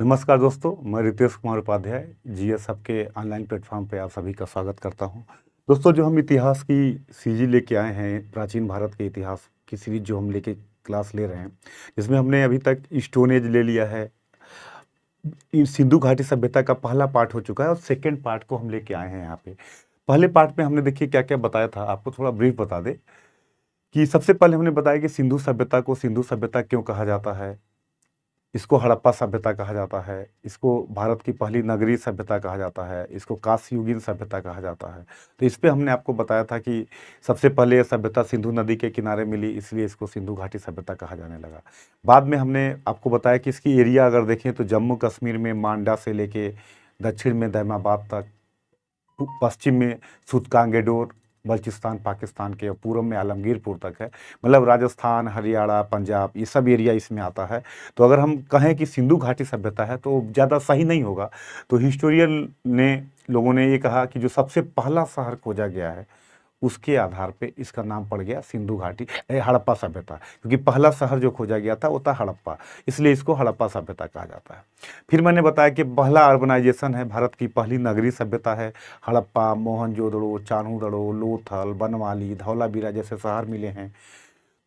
नमस्कार दोस्तों, मैं रितेश कुमार उपाध्याय जीएस हब के ऑनलाइन प्लेटफॉर्म पे आप सभी का स्वागत करता हूं। दोस्तों, जो हम इतिहास की सीरीज लेके आए हैं, प्राचीन भारत के इतिहास की सीरीज जो हम लेके क्लास ले रहे हैं, जिसमें हमने अभी तक स्टोन एज ले लिया है। सिंधु घाटी सभ्यता का पहला पार्ट हो चुका है और सेकेंड पार्ट को हम लेके आए हैं यहाँ पे। पहले पार्ट में हमने देखिए क्या क्या बताया था, आपको थोड़ा ब्रीफ बता दे कि सबसे पहले हमने बताया कि सिंधु सभ्यता को सिंधु सभ्यता क्यों कहा जाता है, इसको हड़प्पा सभ्यता कहा जाता है, इसको भारत की पहली नगरीय सभ्यता कहा जाता है, इसको कांस्ययुगीन सभ्यता कहा जाता है। तो इस पे हमने आपको बताया था कि सबसे पहले यह सभ्यता सिंधु नदी के किनारे मिली, इसलिए इसको सिंधु घाटी सभ्यता कहा जाने लगा। बाद में हमने आपको बताया कि इसकी एरिया अगर देखें तो जम्मू कश्मीर में मांडा से लेके दक्षिण में दैमाबाद तक, पश्चिम में सूतकांगेडोर बल्चिस्तान पाकिस्तान के, और पूर्व में आलमगीरपुर तक है। मतलब राजस्थान, हरियाणा, पंजाब, ये सब एरिया इसमें आता है। तो अगर हम कहें कि सिंधु घाटी सभ्यता है तो ज़्यादा सही नहीं होगा। तो हिस्टोरियन ने लोगों ने ये कहा कि जो सबसे पहला शहर खोजा गया है, उसके आधार पे इसका नाम पड़ गया सिंधु घाटी हड़प्पा सभ्यता, क्योंकि पहला शहर जो खोजा गया था वो था हड़प्पा, इसलिए इसको हड़प्पा सभ्यता कहा जाता है। फिर मैंने बताया कि पहला अर्बनाइजेशन है, भारत की पहली नगरीय सभ्यता है। हड़प्पा, मोहनजोदड़ो, चान्होदड़ो, लोथल, बनवाली, धौलावीरा जैसे शहर मिले हैं।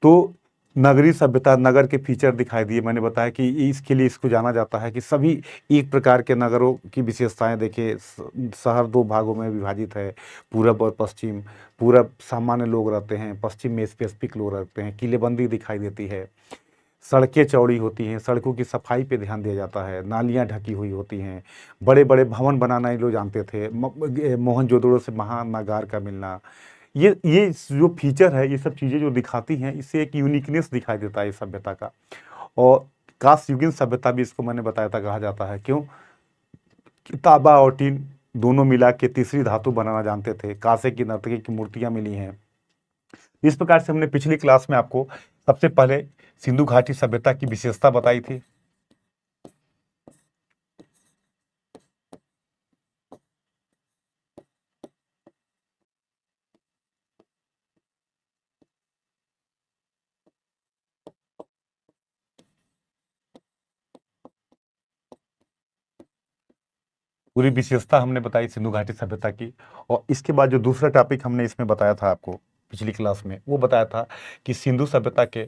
तो नगरीय सभ्यता, नगर के फीचर दिखाई दिए। मैंने बताया कि इसके लिए इसको जाना जाता है कि सभी एक प्रकार के नगरों की विशेषताएं देखिए। शहर दो भागों में विभाजित है, पूरब और पश्चिम। पूरब सामान्य लोग रहते हैं, पश्चिम में स्पेसिफिक लोग रहते हैं। किलेबंदी दिखाई देती है, सड़कें चौड़ी होती हैं, सड़कों की सफाई पे ध्यान दिया जाता है, नालियाँ ढकी हुई होती हैं, बड़े बड़े भवन बनाना ये लोग जानते थे। मोहनजोदड़ो से महानगार का मिलना, ये जो फीचर है, ये सब चीज़ें जो दिखाती हैं, इससे एक यूनिकनेस दिखाई देता है इस सभ्यता का। और कांस्ययुगीन सभ्यता भी इसको मैंने बताया था कहा जाता है। क्यों? कि तांबा और टीन दोनों मिला के तीसरी धातु बनाना जानते थे। कांसे की नर्तकी की मूर्तियां मिली हैं। इस प्रकार से हमने पिछली क्लास में आपको सबसे पहले सिंधु घाटी सभ्यता की विशेषता बताई थी। पूरी विशेषता हमने बताई सिंधु घाटी सभ्यता की। और इसके बाद जो दूसरा टॉपिक हमने इसमें बताया था आपको पिछली क्लास में, वो बताया था कि सिंधु सभ्यता के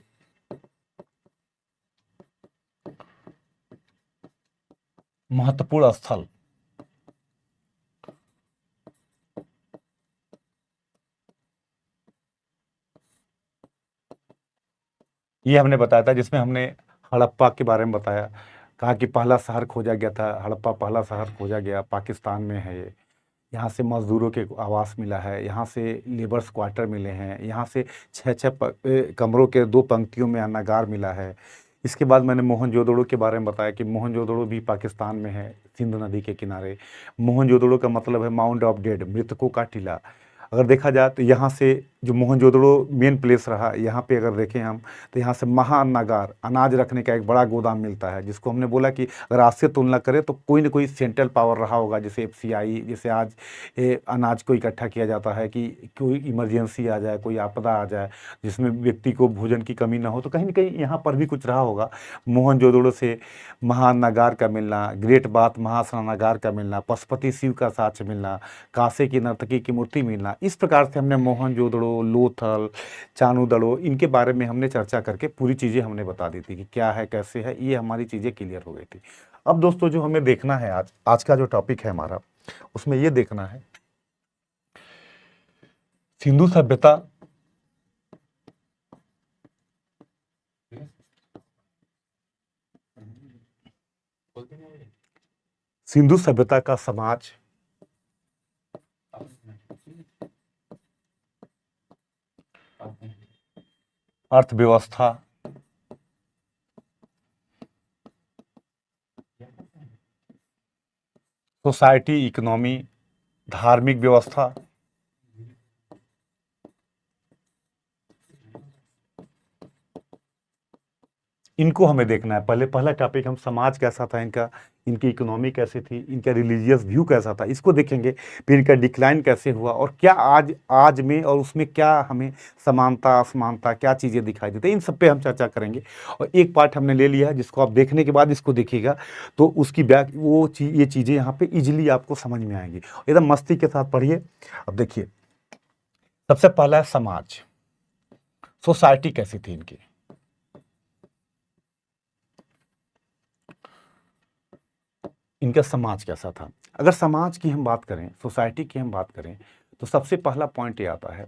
महत्वपूर्ण स्थल। ये हमने बताया था, जिसमें हमने हड़प्पा के बारे में बताया। कहा कि पहला शहर खोजा गया था हड़प्पा, पहला शहर खोजा गया, पाकिस्तान में है ये। यहाँ से मजदूरों के आवास मिला है, यहाँ से लेबर्स क्वार्टर मिले हैं, यहाँ से छः छः कमरों के दो पंक्तियों में अन्नागार मिला है। इसके बाद मैंने मोहनजोदड़ो के बारे में बताया कि मोहनजोदड़ो भी पाकिस्तान में है, सिंधु नदी के किनारे। मोहनजोदड़ो का मतलब है माउंट ऑफ डेड, मृतकों का टीला। अगर देखा जाए तो यहाँ से जो मोहनजोदड़ो मेन प्लेस रहा, यहाँ पे अगर देखें हम, तो यहाँ से महाअन्नागार, अनाज रखने का एक बड़ा गोदाम मिलता है, जिसको हमने बोला कि अगर आज से तुलना करें तो कोई ना कोई सेंट्रल पावर रहा होगा, जैसे एफसीआई, जैसे आज अनाज को इकट्ठा किया जाता है कि कोई इमरजेंसी आ जाए, कोई आपदा आ जाए, जिसमें व्यक्ति को भोजन की कमी ना हो, तो कहीं ना कहीं यहाँ पर भी कुछ रहा होगा। मोहनजोदड़ो से महाअन्नागार का मिलना, ग्रेट बाथ महास्नानागार का मिलना, पशुपति शिव का साक्ष्य मिलना, कांसे की नर्तकी की मूर्ति मिलना। इस प्रकार से हमने मोहनजोदड़ो, लोथल, चानूदड़ो, इनके बारे में हमने चर्चा करके पूरी चीज़ें हमने बता दी थी कि क्या है, कैसे है। ये हमारी चीज़ें क्लियर हो गई थी। अब दोस्तों, जो हमें देखना है आज आज का जो टॉपिक है हमारा, उसमें ये देखना है सिंधु सभ्यता सिंधु सभ्यता का समाज, अर्थव्यवस्था, सोसाइटी, इकोनॉमी, धार्मिक व्यवस्था, इनको हमें देखना है। पहले पहला टॉपिक हम समाज कैसा था इनका, इनकी इकोनॉमी कैसी थी, इनका रिलीजियस व्यू कैसा था, इसको देखेंगे। फिर इनका डिक्लाइन कैसे हुआ और क्या आज आज में और उसमें क्या हमें समानता असमानता क्या चीज़ें दिखाई देती है, इन सब पे हम चर्चा करेंगे। और एक पार्ट हमने ले लिया है जिसको आप देखने के बाद इसको देखिएगा तो उसकी ये चीज़ें यहाँ पे इजिली आपको समझ में आएंगी। एकदम मस्ती के साथ पढ़िए। अब देखिए, सबसे पहला है समाज, सोसाइटी कैसी थी इनकी। इनका समाज कैसा था। अगर समाज की हम बात करें, सोसाइटी की हम बात करें, तो सबसे पहला पॉइंट ये आता है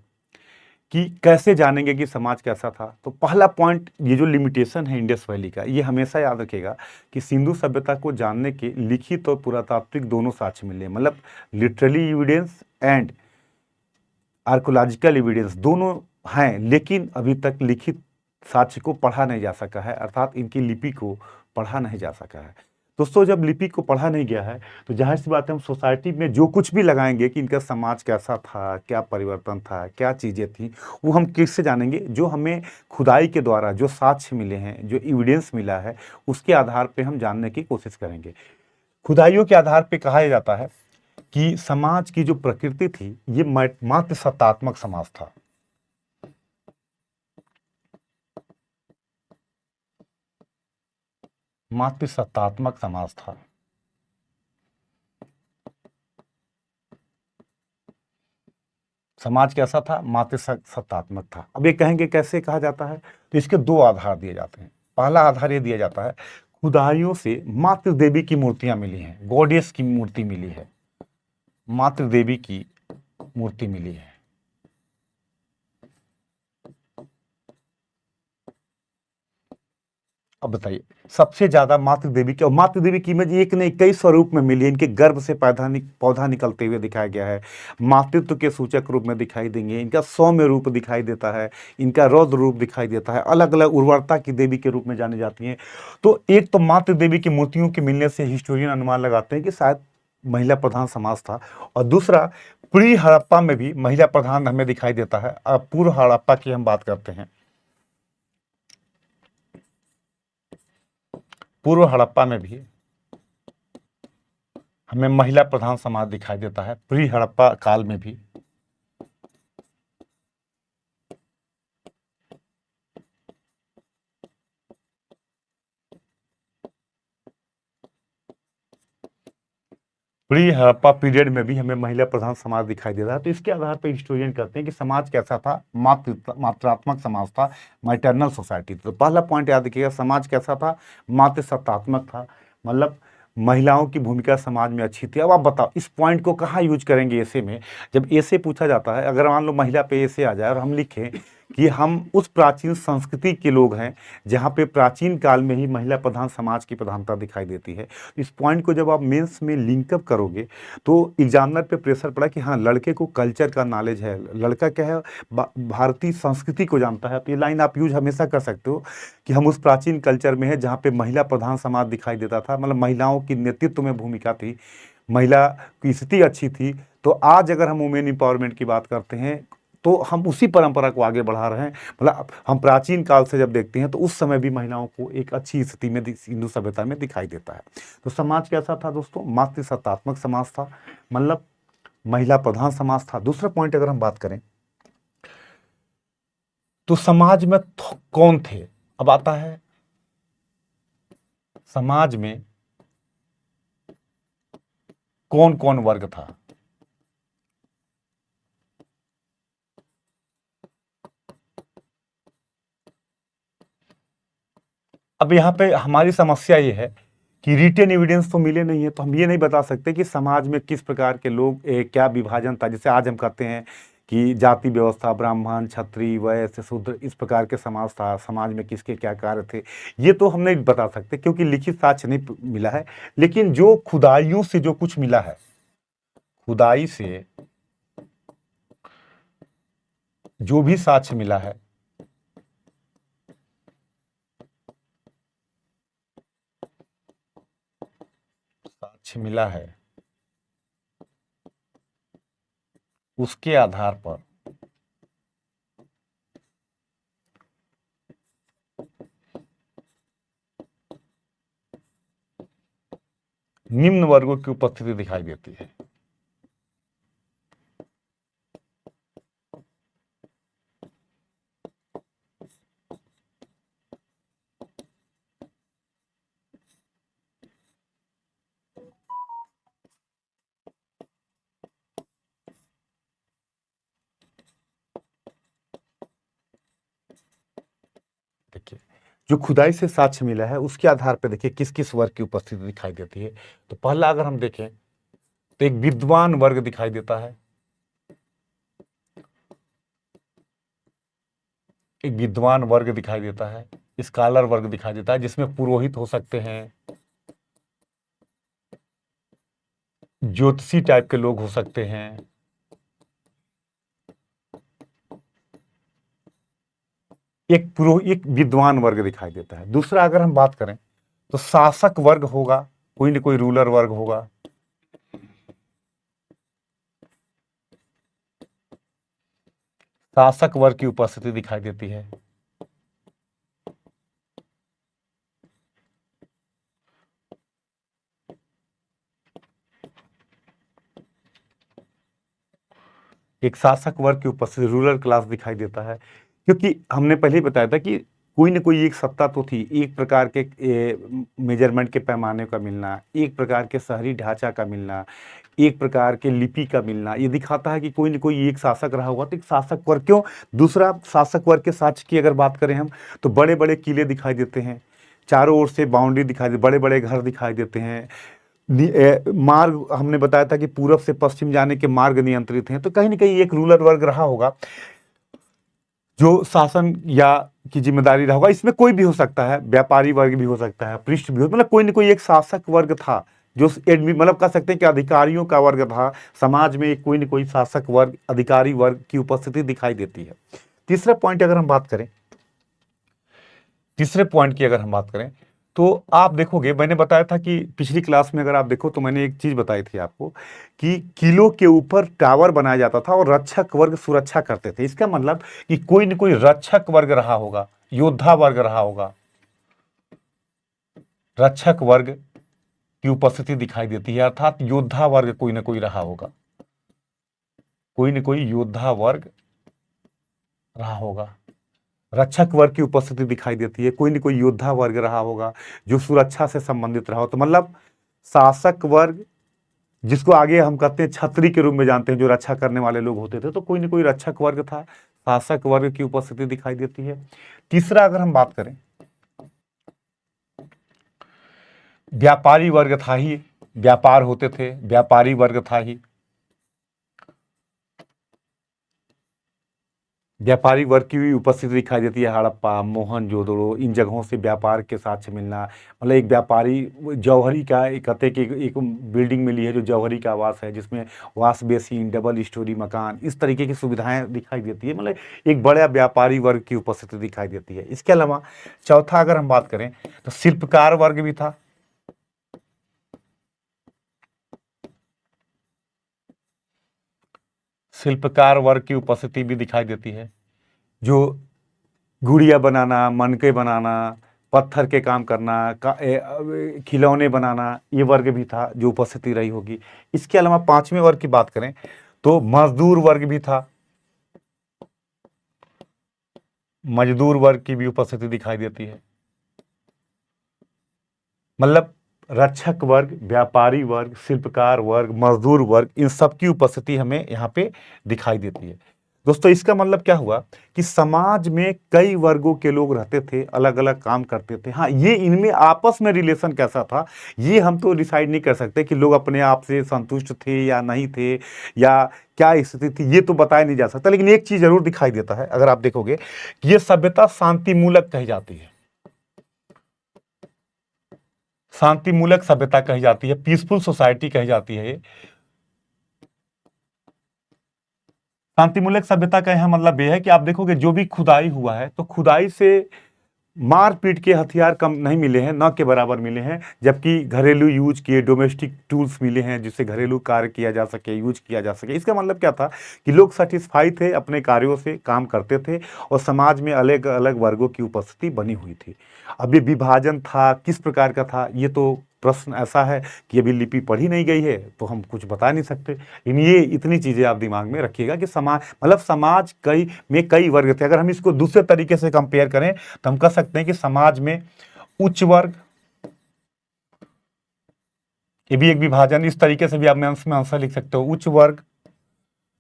कि कैसे जानेंगे कि समाज कैसा था। तो पहला पॉइंट, ये जो लिमिटेशन है इंडस वैली का, ये हमेशा याद रखिएगा कि सिंधु सभ्यता को जानने के लिखित और पुरातात्विक दोनों साक्ष्य मिले, मतलब literally evidence and archaeological evidence दोनों हैं, लेकिन अभी तक लिखित साक्ष्य को पढ़ा नहीं जा सका है, अर्थात इनकी लिपि को पढ़ा नहीं जा सका है। दोस्तों, जब लिपि को पढ़ा नहीं गया है तो जाहिर सी बात है हम सोसाइटी में जो कुछ भी लगाएंगे कि इनका समाज कैसा था, क्या परिवर्तन था, क्या चीज़ें थी, वो हम किससे जानेंगे? जो हमें खुदाई के द्वारा जो साक्ष्य मिले हैं, जो एविडेंस मिला है, उसके आधार पर हम जानने की कोशिश करेंगे। खुदाइयों के आधार पर कहा जाता है कि समाज की जो प्रकृति थी ये मात्र सत्तात्मक समाज था। मात्र सत्तात्मक समाज था। समाज कैसा था? मात्र सत्तात्मक था। अब ये कहेंगे कैसे कहा जाता है, तो इसके दो आधार दिए जाते हैं। पहला आधार ये दिया जाता है, खुदाइयों से मातृ देवी की मूर्तियां मिली हैं, गॉडेस की मूर्ति मिली है, मातृ देवी की मूर्ति मिली है। अब बताइए, सबसे ज्यादा मातृ देवी की, और मातृ देवी की इमेज एक नहीं कई स्वरूप में मिली है। इनके गर्भ से पौधा निकलते हुए दिखाया गया है, मातृत्व के सूचक रूप में दिखाई देंगे, इनका सौम्य रूप दिखाई देता है, इनका रौद्र रूप दिखाई देता है, अलग अलग उर्वरता की देवी के रूप में जानी जाती हैं। तो एक तो मातृ देवी की मूर्तियों के मिलने से हिस्टोरियन अनुमान लगाते हैं कि शायद महिला प्रधान समाज था। और दूसरा, प्री हड़प्पा में भी महिला प्रधान हमें दिखाई देता है। अब पूर्व हड़प्पा की हम बात करते हैं, पूर्व हड़प्पा में भी हमें महिला प्रधान समाज दिखाई देता है, प्री हड़प्पा काल में भी। प्री हड़प्पा पीरियड में भी हमें महिला प्रधान समाज दिखाई देता है। तो इसके आधार पर हिस्टोरियन कहते हैं कि समाज कैसा था? मात्रात्मक समाज था, मैटरनल सोसाइटी। तो पहला पॉइंट याद रखिएगा, समाज कैसा था? मातृ सत्तात्मक था, मतलब महिलाओं की भूमिका समाज में अच्छी थी। अब आप बताओ इस पॉइंट को कहाँ यूज करेंगे ऐसे में? जब ऐसे पूछा जाता है, अगर मान लो महिला पे ऐसे आ जाए और हम लिखें कि हम उस प्राचीन संस्कृति के लोग हैं जहाँ पे प्राचीन काल में ही महिला प्रधान समाज की प्रधानता दिखाई देती है। इस पॉइंट को जब आप मेंस में लिंकअप करोगे तो एग्जामिनर पे प्रेशर पड़ा कि हाँ, लड़के को कल्चर का नॉलेज है, लड़का क्या है, भारतीय संस्कृति को जानता है। तो ये लाइन आप यूज हमेशा कर सकते हो कि हम उस प्राचीन कल्चर में है जहाँ पे महिला प्रधान समाज दिखाई देता था, मतलब महिलाओं की नेतृत्व में भूमिका थी, महिला की स्थिति अच्छी थी। तो आज अगर हम वुमेन इंपावरमेंट की बात करते हैं तो हम उसी परंपरा को आगे बढ़ा रहे हैं। मतलब हम प्राचीन काल से जब देखते हैं तो उस समय भी महिलाओं को एक अच्छी स्थिति में हिंदू सभ्यता में दिखाई देता है। तो समाज कैसा था दोस्तों? मातृ सत्तात्मक समाज था, मतलब महिला प्रधान समाज था। दूसरा पॉइंट अगर हम बात करें तो समाज में कौन थे? अब आता है समाज में कौन कौन वर्ग था। अब यहाँ पे हमारी समस्या ये है कि रिटेन एविडेंस तो मिले नहीं है, तो हम ये नहीं बता सकते कि समाज में किस प्रकार के लोग, क्या विभाजन था। जैसे आज हम कहते हैं कि जाति व्यवस्था, ब्राह्मण, क्षत्रिय, वैश्य, शूद्र, इस प्रकार के समाज था, समाज में किसके क्या कार्य थे, ये तो हम नहीं बता सकते क्योंकि लिखित साक्ष्य नहीं मिला है। लेकिन जो खुदाइयों से जो कुछ मिला है, खुदाई से जो भी साक्ष्य मिला है, साक्ष्य मिला है, उसके आधार पर निम्न वर्गों की उपस्थिति दिखाई देती है। देखिए, जो खुदाई से साक्ष्य मिला है उसके आधार पर देखिए किस किस वर्ग की उपस्थिति दिखाई देती है। तो पहला अगर हम देखें तो एक विद्वान वर्ग दिखाई देता है, एक विद्वान वर्ग दिखाई देता है, स्कॉलर वर्ग दिखाई देता है, जिसमें पुरोहित हो सकते हैं, ज्योतिषी टाइप के लोग हो सकते हैं, एक विद्वान वर्ग दिखाई देता है। दूसरा अगर हम बात करें तो शासक वर्ग होगा, कोई ना कोई रूलर वर्ग होगा। शासक वर्ग की उपस्थिति दिखाई देती है। एक शासक वर्ग की उपस्थिति, रूलर क्लास दिखाई देता है, क्योंकि हमने पहले ही बताया था कि कोई न कोई एक सत्ता तो थी, एक प्रकार के मेजरमेंट के पैमाने का मिलना, एक प्रकार के शहरी ढांचा का मिलना, एक प्रकार के लिपि का मिलना, ये दिखाता है कि कोई न कोई एक शासक रहा हुआ। तो एक शासक वर्ग क्यों? दूसरा, शासक वर्ग के साक्ष्य की अगर बात करें हम, तो बड़े बड़े किले दिखाई देते हैं, चारों ओर से बाउंड्री दिखाई दे, बड़े बड़े घर दिखाई देते हैं, मार्ग हमने बताया था कि पूरब से पश्चिम जाने के मार्ग नियंत्रित हैं। तो कहीं ना कहीं एक रूलर वर्ग रहा होगा जो शासन या की जिम्मेदारी रहा होगा। इसमें कोई भी हो सकता है, व्यापारी वर्ग भी हो सकता है, पृष्ठ भी हो, मतलब कोई ना कोई एक शासक वर्ग था जो एडमी, मतलब कह सकते हैं कि अधिकारियों का वर्ग था। समाज में कोई ना कोई शासक वर्ग, अधिकारी वर्ग की उपस्थिति दिखाई देती है। तीसरा पॉइंट अगर हम बात करें, तीसरे पॉइंट की अगर हम बात करें तो आप देखोगे, मैंने बताया था कि पिछली क्लास में अगर आप देखो तो मैंने एक चीज बताई थी आपको कि किलों के ऊपर टावर बनाया जाता था और रक्षक वर्ग सुरक्षा करते थे। इसका मतलब कि कोई न कोई रक्षक वर्ग रहा होगा, योद्धा वर्ग रहा होगा, रक्षक वर्ग की उपस्थिति दिखाई देती है, अर्थात योद्धा वर्ग कोई ना कोई रहा होगा, कोई न कोई योद्धा वर्ग रहा होगा। रक्षक वर्ग की उपस्थिति दिखाई देती है, कोई न कोई योद्धा वर्ग रहा होगा जो सुरक्षा से संबंधित रहा हो। तो मतलब शासक वर्ग, जिसको आगे हम कहते हैं छत्री के रूप में जानते हैं, जो रक्षा करने वाले लोग होते थे, तो कोई न कोई रक्षक वर्ग था, शासक वर्ग की उपस्थिति दिखाई देती है। तीसरा अगर हम बात करें, व्यापारी वर्ग था ही, व्यापार होते थे, व्यापारी वर्ग था ही, व्यापारी वर्ग की भी उपस्थिति दिखाई देती है। हड़प्पा, मोहनजोदड़ो, इन जगहों से व्यापार के साक्ष्य मिलना, मतलब एक व्यापारी जौहरी का एक कहते कि एक बिल्डिंग मिली है जो जौहरी का आवास है, जिसमें वॉश बेसिन, डबल स्टोरी मकान, इस तरीके की सुविधाएं दिखाई देती है। मतलब एक बड़ा व्यापारी वर्ग की उपस्थिति दिखाई देती है। इसके अलावा चौथा अगर हम बात करें तो शिल्पकार वर्ग भी था। शिल्पकार वर्ग की उपस्थिति भी दिखाई देती है, जो गुड़िया बनाना, मनके बनाना, पत्थर के काम करना, खिलौने बनाना, ये वर्ग भी था जो उपस्थिति रही होगी। इसके अलावा पांचवें वर्ग की बात करें तो मजदूर वर्ग भी था, मजदूर वर्ग की भी उपस्थिति दिखाई देती है। मतलब रक्षक वर्ग, व्यापारी वर्ग, शिल्पकार वर्ग, मजदूर वर्ग, इन सब की उपस्थिति हमें यहाँ पे दिखाई देती है। दोस्तों, इसका मतलब क्या हुआ कि समाज में कई वर्गों के लोग रहते थे, अलग अलग काम करते थे। हाँ, ये इनमें आपस में रिलेशन कैसा था ये हम तो डिसाइड नहीं कर सकते कि लोग अपने आप से संतुष्ट थे या नहीं थे, या क्या स्थिति थी, ये तो बताया नहीं जा सकता। लेकिन एक चीज जरूर दिखाई देता है, अगर आप देखोगे कि ये सभ्यता शांतिमूलक कही जाती है, शांतिमूलक सभ्यता कही जाती है, पीसफुल सोसाइटी कही जाती है। शांतिमूलक सभ्यता का यहाँ मतलब यह है कि आप देखोगे जो भी खुदाई हुआ है तो खुदाई से मार पीट के हथियार कम नहीं मिले हैं, न के बराबर मिले हैं, जबकि घरेलू यूज किए डोमेस्टिक टूल्स मिले हैं जिससे घरेलू कार्य किया जा सके, यूज किया जा सके। इसका मतलब क्या था कि लोग सेटिस्फाई थे, अपने कार्यों से काम करते थे, और समाज में अलग अलग वर्गों की उपस्थिति बनी हुई थी। अब ये विभाजन था किस प्रकार का था, ये तो प्रश्न ऐसा है कि अभी लिपि पढ़ी नहीं गई है तो हम कुछ बता नहीं सकते। लेकिन ये इतनी चीज़ें आप दिमाग में रखिएगा कि समाज मतलब समाज कई वर्ग थे। अगर हम इसको दूसरे तरीके से कंपेयर करें तो हम कह सकते हैं कि समाज में उच्च वर्ग, ये भी एक विभाजन, इस तरीके से भी आप मेंस में आंसर लिख सकते हो। उच्च वर्ग,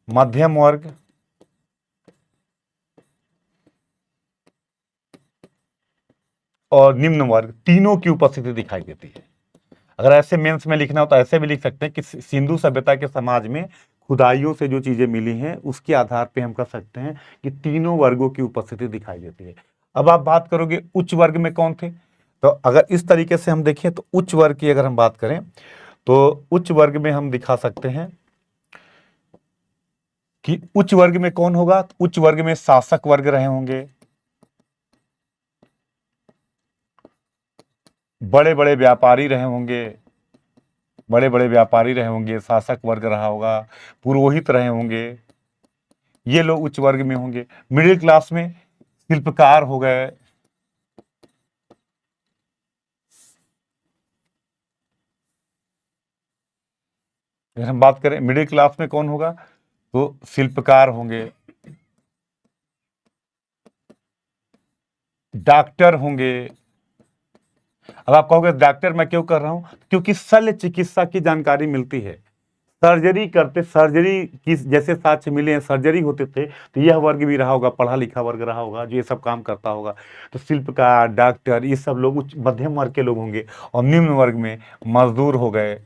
मध्यम वर्ग और निम्न वर्ग, तीनों की उपस्थिति दिखाई देती है। अगर ऐसे मेंस में लिखना हो तो ऐसे भी लिख सकते हैं कि सिंधु सभ्यता के समाज में खुदाइयों से जो चीजें मिली हैं उसके आधार पे हम कह सकते हैं कि तीनों वर्गों की उपस्थिति दिखाई देती है। अब आप बात करोगे उच्च वर्ग में कौन थे, तो अगर इस तरीके से हम देखें तो उच्च वर्ग की अगर हम बात करें तो उच्च वर्ग में हम दिखा सकते हैं कि उच्च वर्ग में कौन होगा। उच्च वर्ग में शासक वर्ग रहे होंगे, बड़े बड़े व्यापारी रहे होंगे, शासक वर्ग रहा होगा, पुरोहित रहे होंगे, ये लोग उच्च वर्ग में होंगे। मिडिल क्लास में शिल्पकार हो गए, अगर हम बात करें मिडिल क्लास में कौन होगा तो शिल्पकार होंगे, डॉक्टर होंगे। अब आप कहोगे डॉक्टर मैं क्यों कर रहा हूं, क्योंकि शल्य चिकित्सा की जानकारी मिलती है। सर्जरी करते, सर्जरी की जैसे साक्ष्य मिले हैं, सर्जरी होते थे तो यह वर्ग भी रहा होगा, पढ़ा लिखा वर्ग रहा होगा जो ये सब काम करता होगा। तो शिल्पकार, डॉक्टर, ये सब लोग उच्च मध्यम वर्ग के लोग होंगे। और निम्न वर्ग में मजदूर हो गए,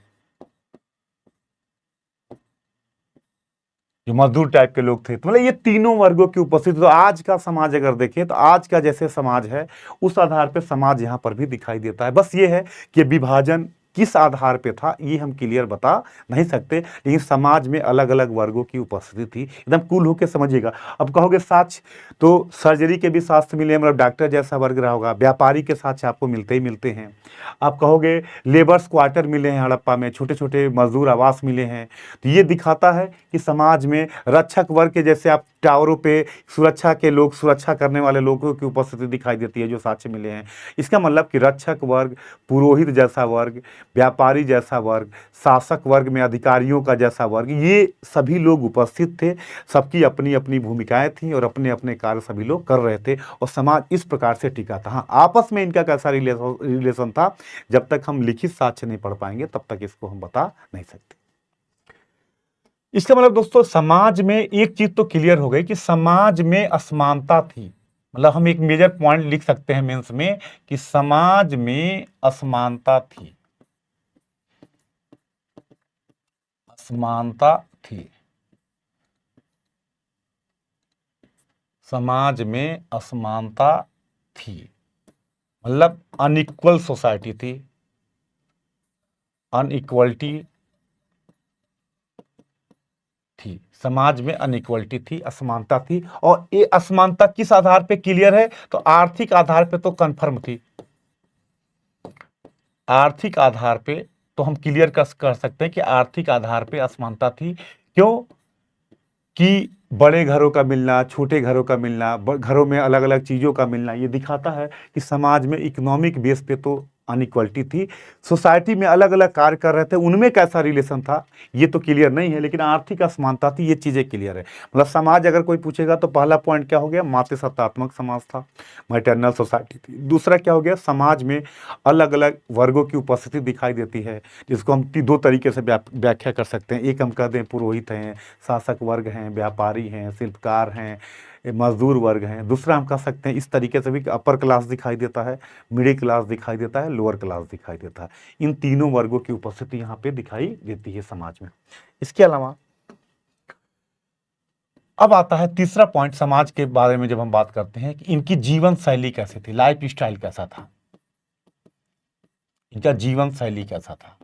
जो मजदूर टाइप के लोग थे। तो मतलब ये तीनों वर्गों की उपस्थिति, तो आज का समाज अगर देखें तो आज का जैसे समाज है उस आधार पे समाज यहाँ पर भी दिखाई देता है। बस ये है कि विभाजन किस आधार पे था ये हम क्लियर बता नहीं सकते, लेकिन समाज में अलग अलग वर्गों की उपस्थिति थी। एकदम कूल होकर समझिएगा। अब कहोगे साक्ष्य, तो सर्जरी के भी शास्त्र मिले, मतलब डॉक्टर जैसा वर्ग रहा होगा। व्यापारी के साक्ष्य आपको मिलते ही मिलते हैं। आप कहोगे लेबर्स क्वार्टर मिले हैं हड़प्पा में, छोटे छोटे मजदूर आवास मिले हैं। तो ये दिखाता है कि समाज में रक्षक वर्ग के जैसे आप टावरों पे सुरक्षा के लोग, सुरक्षा करने वाले लोगों की उपस्थिति दिखाई देती है जो साक्ष्य मिले हैं। इसका मतलब कि रक्षक वर्ग, पुरोहित जैसा वर्ग, व्यापारी जैसा वर्ग, शासक वर्ग में अधिकारियों का जैसा वर्ग, ये सभी लोग उपस्थित थे। सबकी अपनी अपनी भूमिकाएं थी और अपने अपने कार्य सभी लोग कर रहे थे और समाज इस प्रकार से टिका था। हाँ, आपस में इनका कैसा रिलेशन था, जब तक हम लिखित साक्ष्य नहीं पढ़ पाएंगे तब तक इसको हम बता नहीं सकते। इसका मतलब दोस्तों समाज में एक चीज तो क्लियर हो गई कि समाज में असमानता थी। मतलब हम एक मेजर पॉइंट लिख सकते हैं मेंस में कि समाज में असमानता थी, असमानता थी, समाज में असमानता थी, मतलब अनइक्वल सोसाइटी थी, अनइक्वलिटी थी, समाज में अनइक्वलिटी थी, असमानता थी। और ये असमानता किस आधार पे क्लियर है, तो आर्थिक आधार पे तो कंफर्म थी। आर्थिक आधार पे तो हम क्लियर कर सकते हैं कि आर्थिक आधार पे असमानता थी। क्यों कि बड़े घरों का मिलना, छोटे घरों का मिलना, घरों में अलग अलग चीज़ों का मिलना, ये दिखाता है कि समाज में इकोनॉमिक बेस पे तो अनइक्वलिटी थी। सोसाइटी में अलग अलग कार्य कर रहे थे, उनमें कैसा रिलेशन था ये तो क्लियर नहीं है, लेकिन आर्थिक असमानता थी, ये चीज़ें क्लियर है। मतलब समाज अगर कोई पूछेगा तो पहला पॉइंट क्या हो गया, मातृसत्तात्मक समाज था, मैटरनल सोसाइटी थी। दूसरा क्या हो गया, समाज में अलग अलग वर्गों की उपस्थिति दिखाई देती है, जिसको हम दो तरीके से व्याख्या कर सकते हैं। एक हम कहते हैं पुरोहित हैं, शासक वर्ग हैं, व्यापारी हैं, शिल्पकार हैं, मजदूर वर्ग हैं। दूसरा हम कह सकते हैं इस तरीके से भी अपर क्लास दिखाई देता है, मिडिल क्लास दिखाई देता है, लोअर क्लास दिखाई देता है। इन तीनों वर्गों की उपस्थिति यहाँ पे दिखाई देती है समाज में। इसके अलावा अब आता है तीसरा पॉइंट समाज के बारे में, जब हम बात करते हैं कि इनकी जीवन शैली कैसी थी, लाइफ स्टाइल कैसा था, इनका जीवन शैली कैसा था,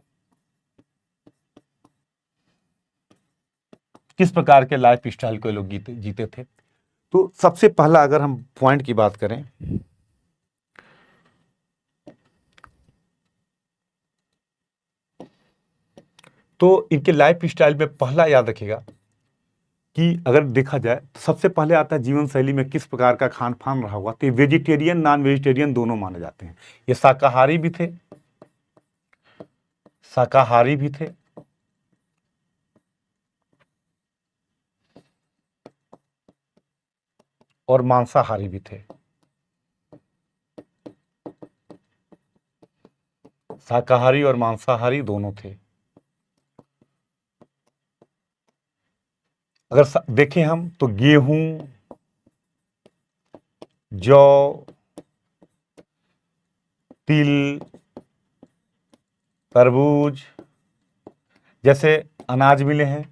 किस प्रकार के लाइफ स्टाइल को लोग जीते थे। तो सबसे पहला अगर हम पॉइंट की बात करें तो इनके लाइफ स्टाइल में पहला याद रखिएगा कि अगर देखा जाए तो सबसे पहले आता है जीवन शैली में किस प्रकार का खान पान रहा हुआ। तो वेजिटेरियन नॉन वेजिटेरियन दोनों माने जाते हैं। ये शाकाहारी भी थे शाकाहारी भी थे और मांसाहारी भी थे। शाकाहारी और मांसाहारी दोनों थे। अगर देखें हम तो गेहूं, जौ, तिल, तरबूज जैसे अनाज मिले हैं,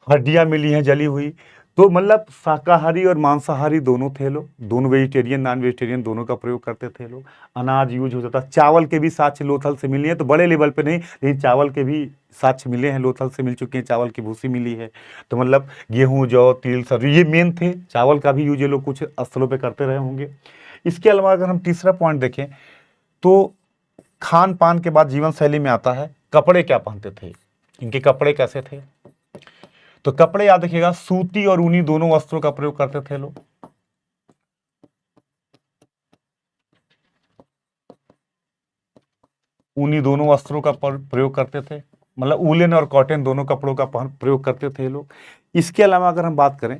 हड्डियां मिली हैं जली हुई। तो मतलब शाकाहारी और मांसाहारी दोनों थे लोग, दोनों वेजिटेरियन नॉन वेजिटेरियन दोनों का प्रयोग करते थे लोग। अनाज यूज होता था। चावल के भी साक्ष्य लोथल से मिले हैं, तो बड़े लेवल पे नहीं, लेकिन चावल के भी साक्ष्य मिले हैं, लोथल से मिल चुके हैं, चावल की भूसी मिली है। तो मतलब गेहूं, जौ, तिल, सरसों ये मेन थे। चावल का भी यूज ये लोग कुछ स्थलों पर करते रहे होंगे। इसके अलावा अगर हम तीसरा पॉइंट देखें तो खान पान के बाद जीवन शैली में आता है कपड़े क्या पहनते थे, इनके कपड़े कैसे थे। तो कपड़े याद रखिएगा, सूती और ऊनी दोनों वस्त्रों का प्रयोग करते थे लोग। ऊनी दोनों वस्त्रों का प्रयोग करते थे, मतलब वूलन और कॉटन दोनों कपड़ों का प्रयोग करते थे लोग। इसके अलावा अगर हम बात करें,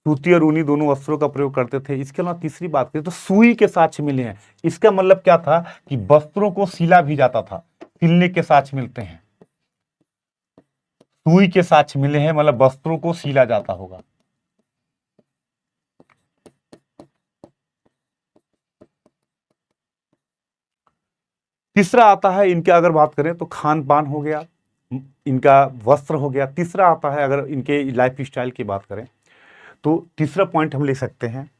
सूती और ऊनी दोनों वस्त्रों का प्रयोग करते थे। इसके अलावा तीसरी बात करें तो सुई के साक्ष्य मिले हैं। इसका मतलब क्या था कि वस्त्रों को सिला भी जाता था, सिलने के साक्ष्य मिलते हैं। सुई के साक्ष्य मिले हैं, मतलब वस्त्रों को सिला जाता होगा। तीसरा आता है इनके, अगर बात करें तो खान पान हो गया, इनका वस्त्र हो गया। तीसरा आता है अगर इनके लाइफ स्टाइल की बात करें तो तीसरा पॉइंट हम ले सकते हैं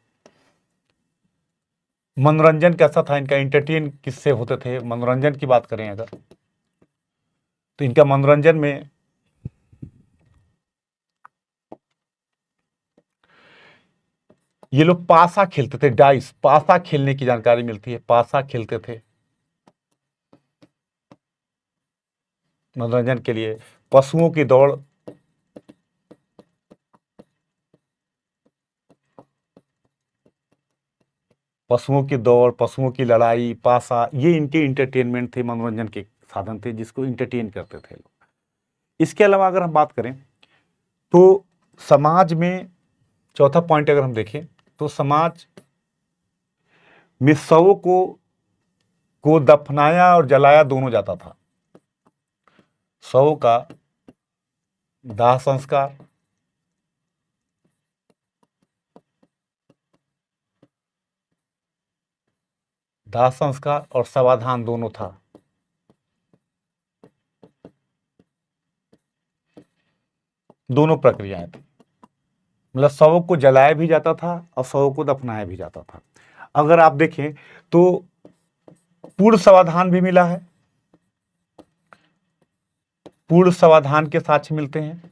मनोरंजन कैसा था इनका, एंटरटेन किससे होते थे। मनोरंजन की बात करें अगर तो इनका मनोरंजन में ये लोग पासा खेलते थे, डाइस, पासा खेलने की जानकारी मिलती है, पासा खेलते थे मनोरंजन के लिए। पशुओं की दौड़, पशुओं की दौड़, पशुओं की लड़ाई, पासा, ये इनके इंटरटेनमेंट थे, मनोरंजन के साधन थे जिसको इंटरटेन करते थे लोग। इसके अलावा अगर हम बात करें तो समाज में चौथा पॉइंट अगर हम देखें तो समाज में शवों को दफनाया और जलाया दोनों जाता था। शवों का दाह संस्कार, दाह संस्कार और शवाधान दोनों था। दोनों प्रक्रियाएं थी, मतलब शवों को जलाया भी जाता था और शवों को दफनाया भी जाता था। अगर आप देखें तो पूर्ण समाधान भी मिला है, पूर्ण समाधान के साक्ष्य मिलते हैं।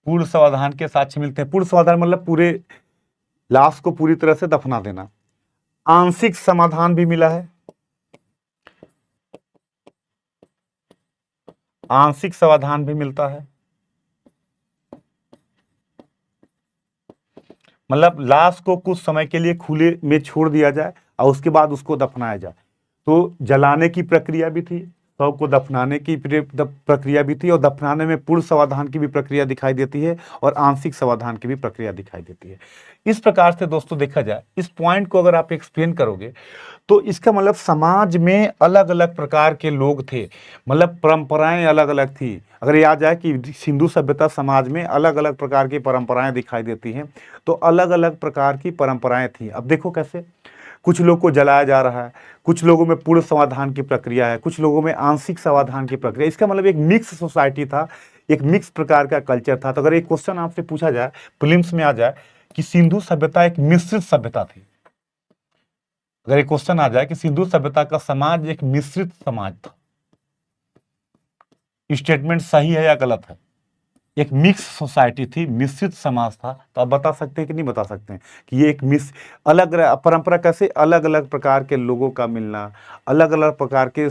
पूर्ण समाधान के साक्ष्य मिलते हैं। पूर्ण समाधान मतलब पूरे लाश को पूरी तरह से दफना देना। आंशिक समाधान भी मिला है, आंशिक समाधान भी मिलता है, मतलब लाश को कुछ समय के लिए खुले में छोड़ दिया जाए और उसके बाद उसको दफनाया जाए। तो जलाने की प्रक्रिया भी थी, शव को दफनाने की प्रक्रिया भी थी, और दफनाने में पूर्ण समाधान की भी प्रक्रिया दिखाई देती है और आंशिक समाधान की भी प्रक्रिया दिखाई देती है। इस प्रकार से दोस्तों देखा जाए, इस पॉइंट को अगर आप एक्सप्लेन करोगे तो इसका मतलब समाज में अलग अलग प्रकार के लोग थे, मतलब परंपराएं अलग अलग थी। अगर याद जाए कि सिंधु सभ्यता समाज में अलग अलग प्रकार की परंपराएं दिखाई देती हैं, तो अलग अलग प्रकार की परंपराएं थी। अब देखो कैसे कुछ लोग को जलाया जा रहा है, कुछ लोगों में पूर्ण समाधान की प्रक्रिया है, कुछ लोगों में आंशिक समाधान की प्रक्रिया। इसका मतलब एक मिक्स सोसाइटी था, एक मिक्स प्रकार का कल्चर था। तो अगर एक क्वेश्चन आपसे पूछा जाए, प्रीलिम्स में आ जाए कि सिंधु सभ्यता एक मिश्रित सभ्यता थी, अगर एक क्वेश्चन आ जाए कि सिंधु सभ्यता का समाज एक मिश्रित समाज था, स्टेटमेंट सही है या गलत है। एक मिक्स सोसाइटी थी, मिश्रित समाज था। तो आप बता सकते हैं कि नहीं बता सकते हैं कि ये एक अलग परंपरा कैसे, अलग अलग प्रकार के लोगों का मिलना, अलग अलग प्रकार के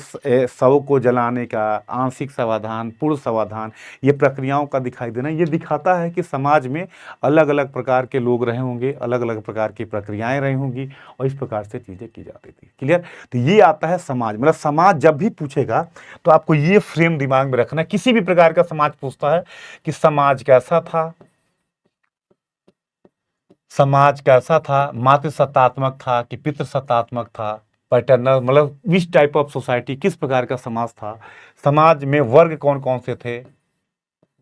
शव को जलाने का, आंशिक समाधान, पूर्ण समाधान, ये प्रक्रियाओं का दिखाई देना, ये दिखाता है कि समाज में अलग अलग प्रकार के लोग रहे होंगे, अलग अलग प्रकार की प्रक्रियाएं रही होंगी, और इस प्रकार से चीज़ें की जाती थी। क्लियर? तो ये आता है समाज, मतलब समाज जब भी पूछेगा तो आपको ये फ्रेम दिमाग में रखना है। किसी भी प्रकार का समाज पूछता है कि समाज कैसा था, समाज कैसा था, मातृ सत्तात्मक था कि पितृ सत्तात्मक था, पैटर्नल, मतलब विच टाइप ऑफ सोसाइटी, किस प्रकार का समाज था, समाज में वर्ग कौन कौन से थे,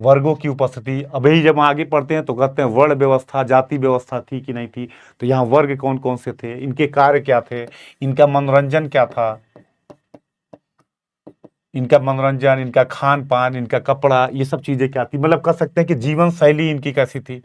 वर्गों की उपस्थिति। अभी जब आगे पढ़ते हैं तो कहते हैं वर्ण व्यवस्था, जाति व्यवस्था थी कि नहीं थी, तो यहाँ वर्ग कौन कौन से थे, इनके कार्य क्या थे, इनका मनोरंजन क्या था, इनका मनोरंजन, इनका खान पान, इनका कपड़ा, ये सब चीजें क्या थी, मतलब कह सकते हैं कि जीवन शैली इनकी कैसी थी,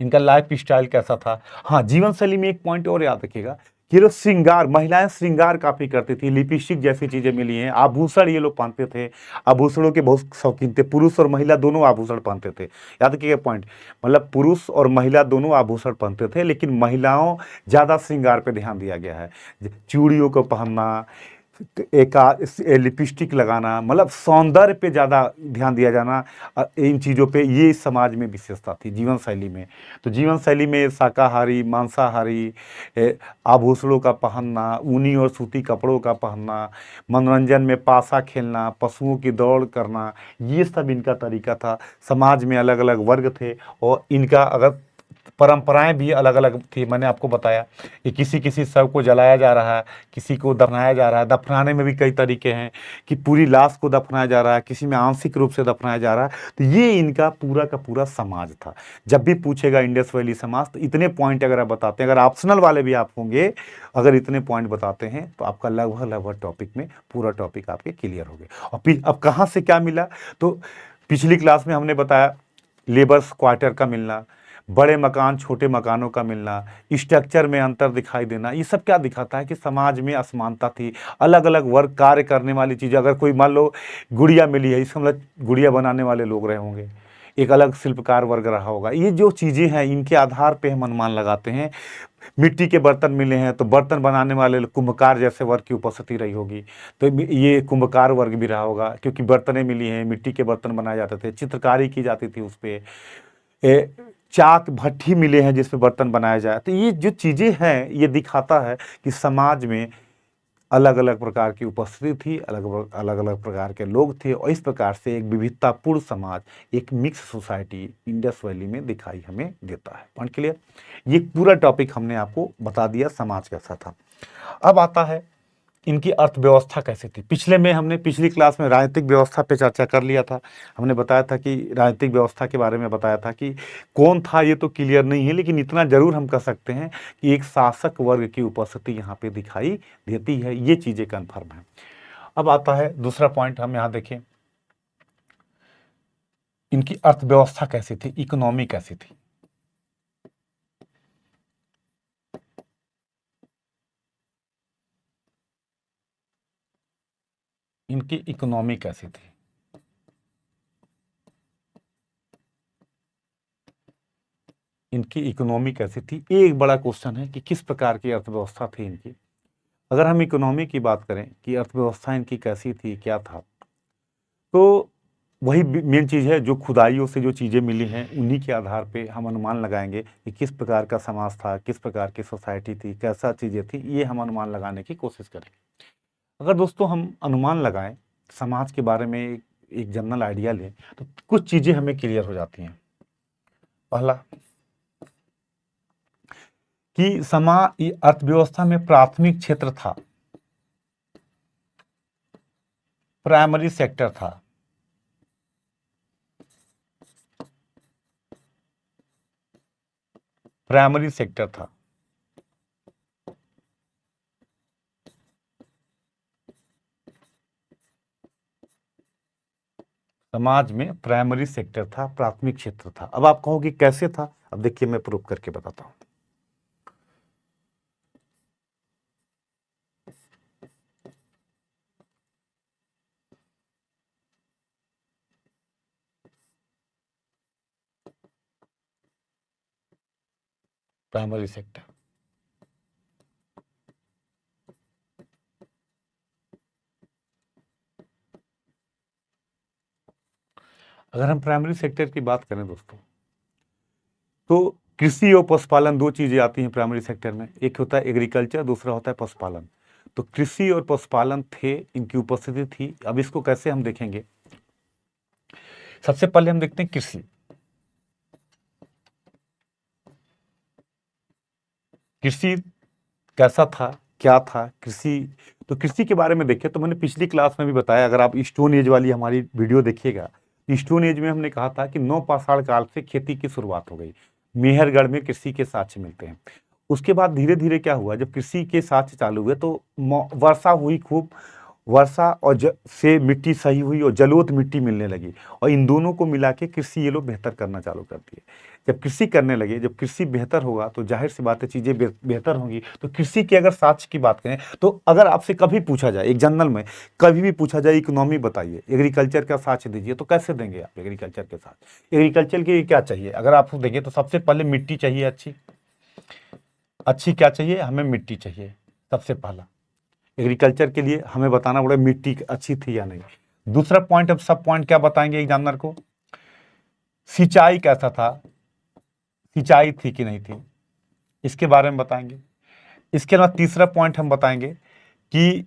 इनका लाइफ स्टाइल कैसा था। हाँ, जीवन शैली में एक पॉइंट और याद रखिएगा कि लोग श्रृंगार, महिलाएं श्रृंगार काफी करती थी, लिपस्टिक जैसी चीजें मिली हैं, आभूषण ये लोग पहनते थे, आभूषणों के बहुत शौकीन थे, पुरुष और महिला दोनों आभूषण पहनते थे। याद रखिएगा पॉइंट, मतलब पुरुष और महिला दोनों आभूषण पहनते थे, लेकिन महिलाओं ज्यादा श्रृंगार पे ध्यान दिया गया है, चूड़ियों को पहनना, एक लिपस्टिक लगाना, मतलब सौंदर्य पे ज़्यादा ध्यान दिया जाना, इन चीज़ों पे, ये समाज में विशेषता थी जीवन शैली में। तो जीवन शैली में शाकाहारी, मांसाहारी, आभूषणों का पहनना, ऊनी और सूती कपड़ों का पहनना, मनोरंजन में पासा खेलना, पशुओं की दौड़ करना, ये सब इनका तरीका था। समाज में अलग अलग वर्ग थे, और इनका अगर परंपराएं भी अलग अलग थी। मैंने आपको बताया कि किसी किसी शव को जलाया जा रहा है, किसी को दफनाया जा रहा है, दफनाने में भी कई तरीके हैं कि पूरी लाश को दफनाया जा रहा है, किसी में आंशिक रूप से दफनाया जा रहा है। तो ये इनका पूरा का पूरा समाज था। जब भी पूछेगा इंडस वैली समाज, तो इतने पॉइंट अगर आप बताते हैं, अगर ऑप्शनल वाले भी आप होंगे, अगर इतने पॉइंट बताते हैं, तो आपका लगभग लगभग टॉपिक में पूरा टॉपिक आपके क्लियर हो गए। और फिर अब कहाँ से क्या मिला, तो पिछली क्लास में हमने बताया लेबर्स क्वार्टर का मिलना, बड़े मकान छोटे मकानों का मिलना, स्ट्रक्चर में अंतर दिखाई देना, ये सब क्या दिखाता है कि समाज में असमानता थी, अलग अलग वर्ग कार्य करने वाली चीज़ें। अगर कोई मान लो गुड़िया मिली है, इसका मतलब गुड़िया बनाने वाले लोग रहे होंगे, एक अलग शिल्पकार वर्ग रहा होगा। ये जो चीज़ें हैं, इनके आधार पे हम अनुमान लगाते हैं। मिट्टी के बर्तन मिले हैं, तो बर्तन बनाने वाले कुंभकार जैसे वर्ग की उपस्थिति रही होगी, तो ये कुंभकार वर्ग भी रहा होगा, क्योंकि बर्तनें मिली हैं, मिट्टी के बर्तन बनाए जाते थे, चित्रकारी की जाती थी उस पे, चाक भट्ठी मिले हैं जिसपे बर्तन बनाया जाए। तो ये जो चीज़ें हैं, ये दिखाता है कि समाज में अलग अलग प्रकार की उपस्थिति थी, अलग अलग अलग प्रकार के लोग थे, और इस प्रकार से एक विविधतापूर्ण समाज, एक मिक्स सोसाइटी इंडस वैली में दिखाई हमें देता है। Point clear? ये पूरा टॉपिक हमने आपको बता दिया समाज कैसा था। अब आता है इनकी अर्थव्यवस्था कैसी थी। पिछले में हमने पिछली क्लास में राजनीतिक व्यवस्था पे चर्चा कर लिया था। हमने बताया था कि राजनीतिक व्यवस्था के बारे में बताया था कि कौन था, ये तो क्लियर नहीं है, लेकिन इतना जरूर हम कह सकते हैं कि एक शासक वर्ग की उपस्थिति यहाँ पे दिखाई देती है। ये चीज़ें कन्फर्म है। अब आता है दूसरा पॉइंट, हम यहाँ देखें इनकी अर्थव्यवस्था कैसी थी, इकोनॉमी कैसी थी। इनकी इकोनॉमी कैसी थी, इनकी इकोनॉमी कैसी थी, ये एक बड़ा क्वेश्चन है कि किस प्रकार की अर्थव्यवस्था थी इनकी। अगर हम इकोनॉमी की बात करें कि अर्थव्यवस्था इनकी कैसी थी, क्या था, तो वही मेन चीज़ है, जो खुदाइयों से जो चीज़ें मिली हैं, उन्हीं के आधार पे हम अनुमान लगाएंगे कि किस प्रकार का समाज था, किस प्रकार की सोसाइटी थी, कैसा चीज़ें थी, ये हम अनुमान लगाने की कोशिश करेंगे। अगर दोस्तों हम अनुमान लगाएं समाज के बारे में, एक जनरल आइडिया लें, तो कुछ चीज़ें हमें क्लियर हो जाती हैं। पहला कि अर्थव्यवस्था में प्राथमिक क्षेत्र था, प्राइमरी सेक्टर था। प्राइमरी सेक्टर था। समाज में प्राइमरी सेक्टर था, प्राथमिक क्षेत्र था। अब आप कहोगे कैसे था, अब देखिए मैं प्रूव करके बताता हूं। Primary sector. अगर हम प्राइमरी सेक्टर की बात करें दोस्तों, तो कृषि और पशुपालन दो चीजें आती हैं प्राइमरी सेक्टर में। एक होता है एग्रीकल्चर, दूसरा होता है पशुपालन। तो कृषि और पशुपालन थे, इनकी उपस्थिति थी। अब इसको कैसे हम देखेंगे, सबसे पहले हम देखते हैं कृषि। कृषि कैसा था, क्या था कृषि। तो कृषि के बारे में देखें तो मैंने पिछली क्लास में भी बताया, अगर आप स्टोन एज वाली हमारी वीडियो देखिएगा, स्टोन एज में हमने कहा था कि नौ पाषाण काल से खेती की शुरुआत हो गई। मेहरगढ़ में कृषि के साक्ष्य मिलते हैं। उसके बाद धीरे धीरे क्या हुआ, जब कृषि के साक्ष्य चालू हुए तो वर्षा हुई खूब। वर्षा और से मिट्टी सही हुई और जलोढ़ मिट्टी मिलने लगी, और इन दोनों को मिला के कृषि ये लोग बेहतर करना चालू कर दिए। जब कृषि करने लगे, जब कृषि बेहतर होगा तो जाहिर सी बात है चीज़ें बेहतर होंगी। तो कृषि की अगर साक्ष्य की बात करें, तो अगर आपसे कभी पूछा जाए, एक जनरल में कभी भी पूछा जाए इकोनॉमी बताइए, एग्रीकल्चर का साक्ष्य दीजिए, तो कैसे देंगे आप एग्रीकल्चर के साथ। एग्रीकल्चर के लिए क्या चाहिए, अगर आप देंगे तो सबसे पहले मिट्टी चाहिए अच्छी। अच्छी क्या चाहिए, हमें मिट्टी चाहिए सबसे पहला। एग्रीकल्चर के लिए हमें बताना पड़ेगा मिट्टी अच्छी थी या नहीं। दूसरा पॉइंट, अब सब पॉइंट क्या बताएंगे एग्जामिनर को, सिंचाई कैसा था, सिंचाई थी कि नहीं थी, इसके बारे में बताएंगे। इसके अलावा तीसरा पॉइंट हम बताएंगे कि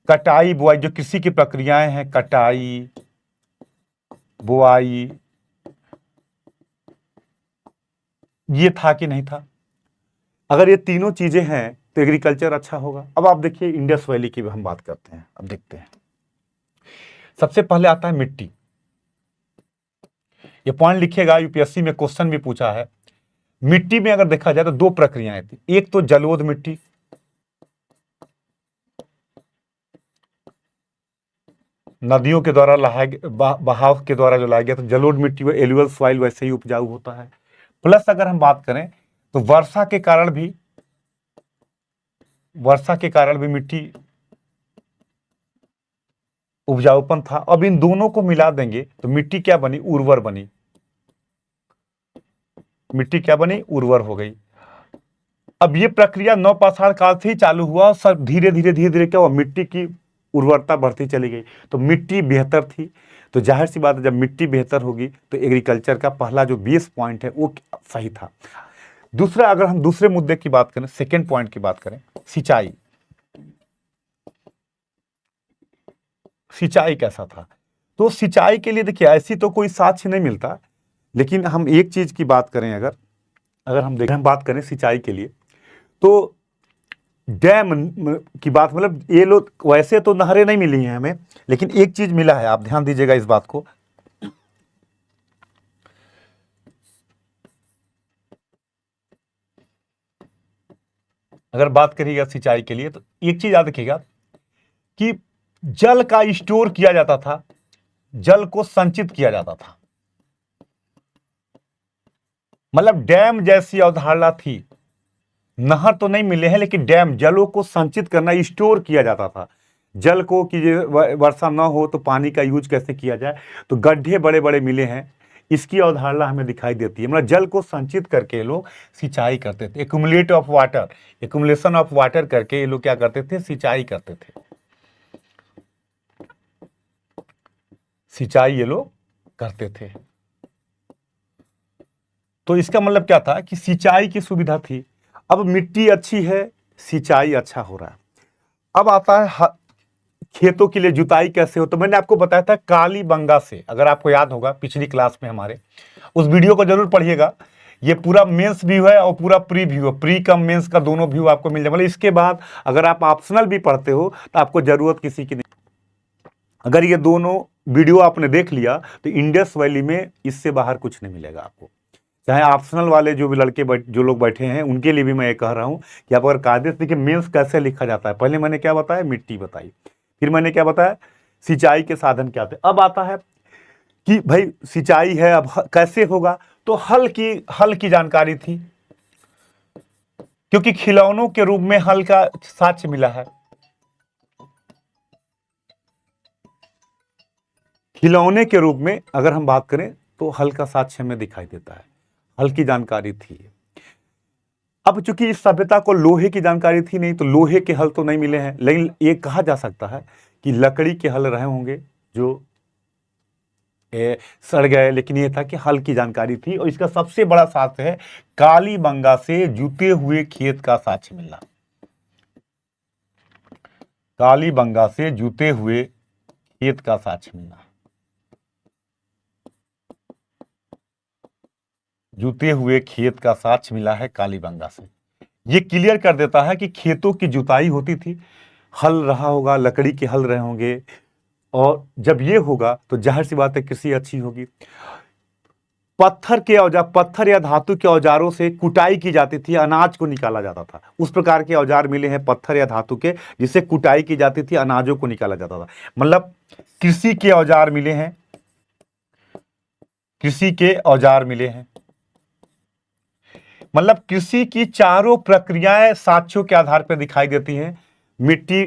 कटाई बुआई, जो कृषि की प्रक्रियाएं हैं, कटाई बुआई, ये था कि नहीं था। अगर ये तीनों चीजें हैं तो एग्रीकल्चर अच्छा होगा। अब आप देखिए इंडस वैली की हम बात करते हैं। अब देखते हैं, सबसे पहले आता है मिट्टी। ये पॉइंट लिखिएगा, यूपीएससी में क्वेश्चन भी पूछा है। मिट्टी में अगर देखा जाए तो दो प्रक्रियाएं थी, एक तो जलोढ़ मिट्टी, नदियों के द्वारा लाया बहाव के द्वारा जो लाया गया, तो जलोढ़ मिट्टी व एलुअल सॉइल वैसे ही उपजाऊ होता है। प्लस अगर हम बात करें तो वर्षा के कारण भी मिट्टी उपजाऊपन था। अब इन दोनों को मिला देंगे तो मिट्टी क्या बनी, उर्वर बनी। मिट्टी क्या बनी, उर्वर हो गई। अब ये प्रक्रिया नवपाषाण काल से ही चालू हुआ, सब धीरे धीरे धीरे धीरे क्या हुआ, मिट्टी की उर्वरता बढ़ती चली गई, तो मिट्टी बेहतर थी। तो जाहिर सी बात है, जब मिट्टी बेहतर होगी तो एग्रीकल्चर का पहला जो बेस पॉइंट है वो सही था। दूसरा, अगर हम दूसरे मुद्दे की बात करें, सेकेंड पॉइंट की बात करें, सिंचाई। सिंचाई कैसा था, तो सिंचाई के लिए देखिए ऐसी तो कोई साक्ष्य नहीं मिलता, लेकिन हम एक चीज की बात करें, अगर हम बात करें सिंचाई के लिए, तो डैम की बात, मतलब ये लोग वैसे तो नहरें नहीं मिली हैं हमें, लेकिन एक चीज मिला है, आप ध्यान दीजिएगा इस बात को। अगर बात करिएगा सिंचाई के लिए तो एक चीज याद रखिएगा कि जल का स्टोर किया जाता था, जल को संचित किया जाता था। मतलब डैम जैसी अवधारणा थी। नहर तो नहीं मिले हैं, लेकिन डैम, जलों को संचित करना, स्टोर किया जाता था। जल को कि वर्षा ना हो तो पानी का यूज कैसे किया जाए, तो गड्ढे बड़े बड़े मिले हैं, इसकी अवधारणा हमें दिखाई देती है। मतलब जल को संचित करके लोग सिंचाई करते थे, accumulate of water, accumulation of water करके ये लोग क्या करते थे, सिंचाई करते थे। सिंचाई ये लोग करते थे। तो इसका मतलब क्या था कि सिंचाई की सुविधा थी। अब मिट्टी अच्छी है, सिंचाई अच्छा हो रहा है। अब आता है खेतों के लिए जुताई कैसे हो, तो मैंने आपको बताया था कालीबंगा से, अगर आपको याद होगा पिछली क्लास में हमारे, उस वीडियो को जरूर पढ़िएगा। ये पूरा मेंस व्यू है और पूरा प्री व्यू है, प्री कम मेंस का दोनों व्यू आपको मिल जाए। मतलब इसके बाद अगर आप ऑप्शनल भी पढ़ते हो तो आपको जरूरत किसी की नहीं। अगर ये दोनों वीडियो आपने देख लिया तो इंडस वैली में इससे बाहर कुछ नहीं मिलेगा आपको। चाहे ऑप्शनल वाले जो भी जो लोग बैठे हैं उनके लिए भी मैं ये कह रहा हूं कि आप अगर कायदे से देखिए मेंस कैसे लिखा जाता है। पहले मैंने क्या बताया, मिट्टी बताई, फिर मैंने क्या बताया, सिंचाई के साधन क्या थे। अब आता है कि भाई सिंचाई है, अब कैसे होगा, तो हल की जानकारी थी, क्योंकि खिलौनों के रूप में हल का साक्ष्य मिला है। खिलौने के रूप में अगर हम बात करें तो हल का साक्ष्य हमें दिखाई देता है, हल की जानकारी थी। अब चूंकि इस सभ्यता को लोहे की जानकारी थी नहीं, तो लोहे के हल तो नहीं मिले हैं, लेकिन ये कहा जा सकता है कि लकड़ी के हल रहे होंगे जो सड़ गए, लेकिन ये था कि हल की जानकारी थी। और इसका सबसे बड़ा साक्ष्य है कालीबंगा से जुते हुए खेत का साक्ष्य मिलना। कालीबंगा से जुते हुए खेत का साक्ष्य मिलना, जुते हुए खेत का साक्ष्य मिला है कालीबंगा से। ये क्लियर कर देता है कि खेतों की जुताई होती थी, हल रहा होगा, लकड़ी के हल रहे होंगे, और जब ये होगा तो जाहिर सी बात है कृषि अच्छी होगी। पत्थर के औजार, पत्थर या धातु के औजारों से कुटाई की जाती थी, अनाज को निकाला जाता था। उस प्रकार के औजार मिले हैं पत्थर या धातु के, जिससे कुटाई की जाती थी, अनाजों को निकाला जाता था। मतलब कृषि के औजार मिले हैं, कृषि के औजार मिले हैं। मतलब कृषि की चारों प्रक्रियाएं साक्ष्यों के आधार पर दिखाई देती हैं। मिट्टी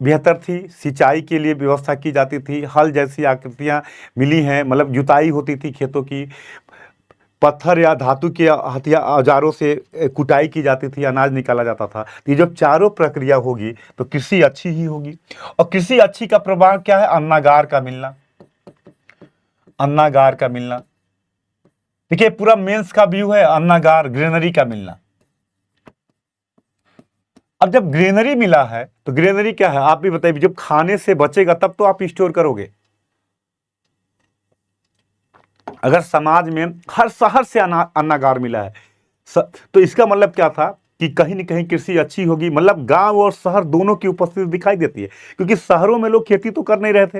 बेहतर थी, सिंचाई के लिए व्यवस्था की जाती थी, हल जैसी आकृतियां मिली हैं, मतलब जुताई होती थी खेतों की, पत्थर या धातु के हथियार औजारों से कुटाई की जाती थी, अनाज निकाला जाता था। तो ये जब चारों प्रक्रिया होगी तो कृषि अच्छी ही होगी। और कृषि अच्छी का प्रभाव क्या है? अन्नागार का मिलना, अन्नागार का मिलना। देखिए पूरा मेंस का व्यू है, अन्नागार, ग्रेनरी का मिलना। अब जब ग्रेनरी मिला है तो ग्रेनरी क्या है आप भी बताइए। जब खाने से बचेगा तब तो आप स्टोर करोगे। अगर समाज में हर शहर से अन्नागार मिला है तो इसका मतलब क्या था कि कहीं न कहीं कृषि अच्छी होगी। मतलब गांव और शहर दोनों की उपस्थिति दिखाई देती है, क्योंकि शहरों में लोग खेती तो कर नहीं रहे थे,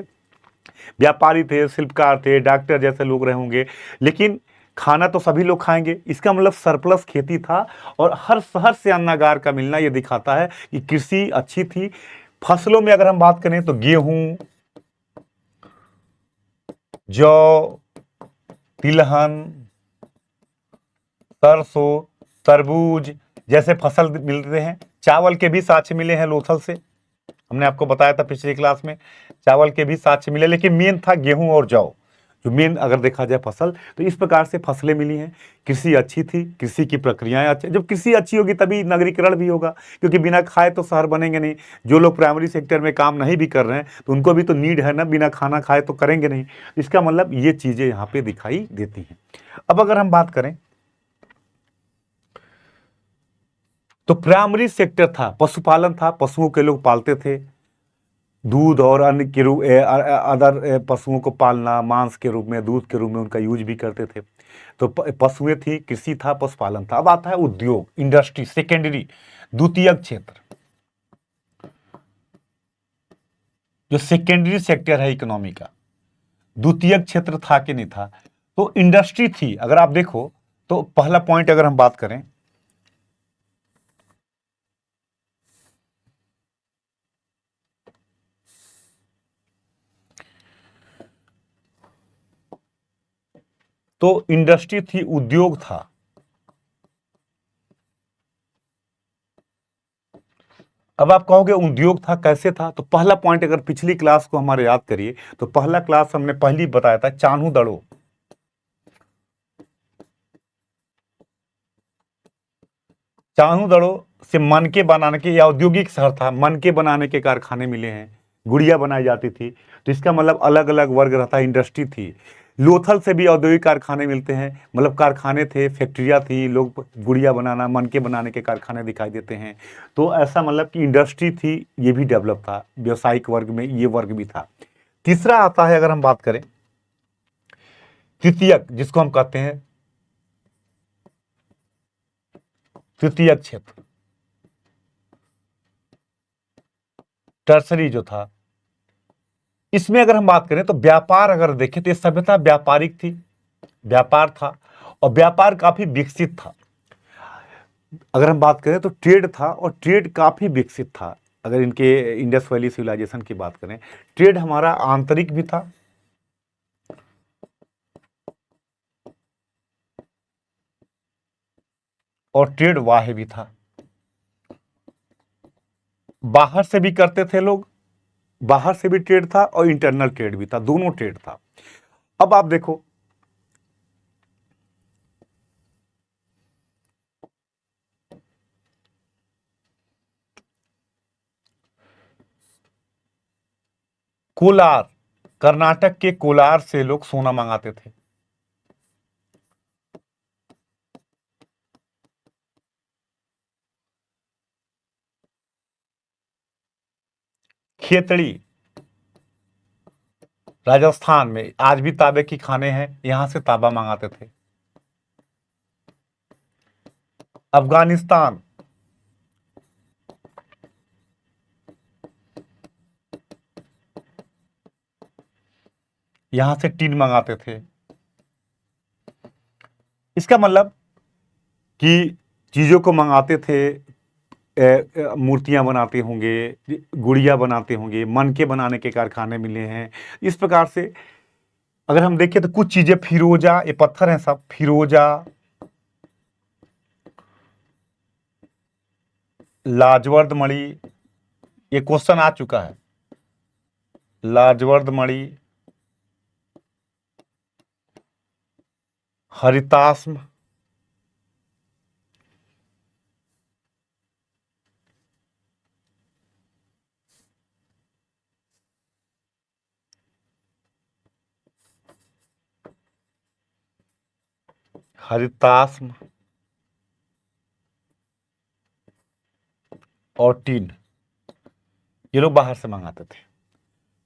व्यापारी थे, शिल्पकार थे, डॉक्टर जैसे लोग रहे होंगे, लेकिन खाना तो सभी लोग खाएंगे। इसका मतलब सरप्लस खेती था, और हर शहर से अन्नागार का मिलना यह दिखाता है कि कृषि अच्छी थी। फसलों में अगर हम बात करें तो गेहूं, जौ, तिलहन, सरसों, तरबूज जैसे फसल मिलते हैं। चावल के भी साक्ष्य मिले हैं लोथल से, हमने आपको बताया था पिछली क्लास में, चावल के भी साक्ष्य मिले, लेकिन मेन था गेहूं और जौ, जो मेन अगर देखा जाए फसल। तो इस प्रकार से फसलें मिली हैं। कृषि अच्छी थी, कृषि की प्रक्रियाएं अच्छी। जब कृषि अच्छी होगी तभी नगरीकरण भी होगा, क्योंकि बिना खाए तो शहर बनेंगे नहीं। जो लोग प्राइमरी सेक्टर में काम नहीं भी कर रहे हैं तो उनको भी तो नीड है ना, बिना खाना खाए तो करेंगे नहीं। इसका मतलब ये चीजें यहाँ पे दिखाई देती हैं। अब अगर हम बात करें तो प्राइमरी सेक्टर था, पशुपालन था, पशुओं के लोग पालते थे, दूध और अन्य के रूप अदर पशुओं को पालना, मांस के रूप में, दूध के रूप में उनका यूज भी करते थे। तो पशुएं थी, कृषि था, पशुपालन था। अब आता है उद्योग, इंडस्ट्री, सेकेंडरी, द्वितीयक क्षेत्र। जो सेकेंडरी सेक्टर है इकोनॉमी का, द्वितीयक क्षेत्र था कि नहीं था? तो इंडस्ट्री थी। अगर आप देखो तो पहला पॉइंट अगर हम बात करें तो इंडस्ट्री थी, उद्योग था। अब आप कहोगे उद्योग था, कैसे था? तो पहला पॉइंट अगर पिछली क्लास को हमारे याद करिए तो पहला क्लास हमने पहली बताया था चान्हू दड़ो। चान्हू दड़ो से मनके बनाने के, या औद्योगिक शहर था, मनके बनाने के कारखाने मिले हैं, गुड़िया बनाई जाती थी। तो इसका मतलब अलग अलग वर्ग रहता, इंडस्ट्री थी। लोथल से भी औद्योगिक कारखाने मिलते हैं, मतलब कारखाने थे, फैक्ट्रियां थी, लोग गुड़िया बनाना, मनके बनाने के कारखाने दिखाई देते हैं। तो ऐसा मतलब कि इंडस्ट्री थी, ये भी डेवलप था, व्यवसायिक वर्ग में ये वर्ग भी था। तीसरा आता है अगर हम बात करें तृतीयक, जिसको हम कहते हैं तृतीयक क्षेत्र, टर्सरी जो था। इसमें अगर हम बात करें तो व्यापार अगर देखें तो ये सभ्यता व्यापारिक थी, व्यापार था, और व्यापार काफी विकसित था। अगर हम बात करें तो ट्रेड था, और ट्रेड काफी विकसित था। अगर इनके इंडस वैली सिविलाइजेशन की बात करें, ट्रेड हमारा आंतरिक भी था, और ट्रेड बाह्य भी था। बाहर से भी करते थे लोग, बाहर से भी ट्रेड था, और इंटरनल ट्रेड भी था, दोनों ट्रेड था। अब आप देखो कोलार, कर्नाटक के कोलार से लोग सोना मंगाते थे। खेतड़ी, राजस्थान में आज भी तांबे की खाने हैं, यहां से तांबा मंगाते थे। अफगानिस्तान, यहां से टीन मंगाते थे। इसका मतलब कि चीजों को मंगाते थे, मूर्तियां बनाते होंगे, गुड़िया बनाते होंगे, मन के बनाने के कारखाने मिले हैं। इस प्रकार से अगर हम देखें तो कुछ चीजें, फिरोजा, ये पत्थर हैं सब, फिरोजा, लाजवर्द मणि, ये क्वेश्चन आ चुका है। लाजवर्द मणि, हरिताश्म, हरिताश्म और टीन, ये लोग बाहर से मंगाते थे।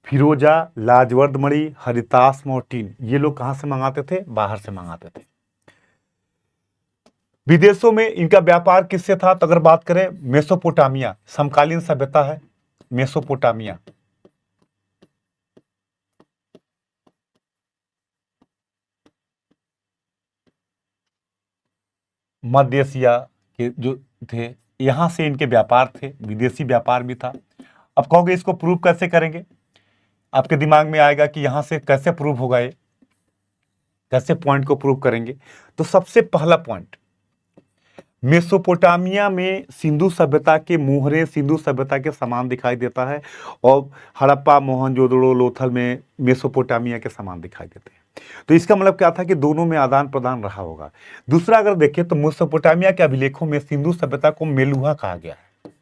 फिरोजा, लाजवर्द मणि, हरिताश्म और टीन, ये लोग कहां से मंगाते थे? बाहर से मंगाते थे। विदेशों में इनका व्यापार किससे था? तो अगर बात करें मेसोपोटामिया, समकालीन सभ्यता है मेसोपोटामिया, मध्य एशिया के जो थे, यहां से इनके व्यापार थे, विदेशी व्यापार भी था। अब कहोगे इसको प्रूव कैसे करेंगे? आपके दिमाग में आएगा कि यहां से कैसे प्रूव होगा, ये कैसे पॉइंट को प्रूव करेंगे? तो सबसे पहला पॉइंट, मेसोपोटामिया में सिंधु सभ्यता के मुहरे, सिंधु सभ्यता के समान दिखाई देता है, और हड़प्पा, मोहनजोदड़ो, लोथल में मेसोपोटामिया के समान दिखाई देते हैं। तो इसका मतलब क्या था कि दोनों में आदान प्रदान रहा होगा। दूसरा अगर देखें तो मेसोपोटामिया के अभिलेखों में सिंधु सभ्यता को मेलुहा कहा गया है।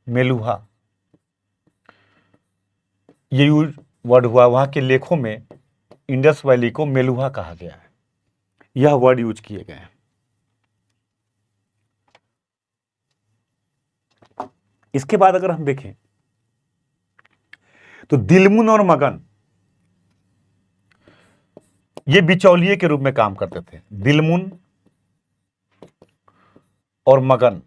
मेलुहा, ये यूज वर्ड हुआ, वहां के लेखों में इंडस वैली को मेलुहा कहा गया है, यह वर्ड यूज किए गए हैं। इसके बाद अगर हम देखें तो दिलमुन और मगन, ये बिचौलिए के रूप में काम करते थे। दिलमुन और मगन,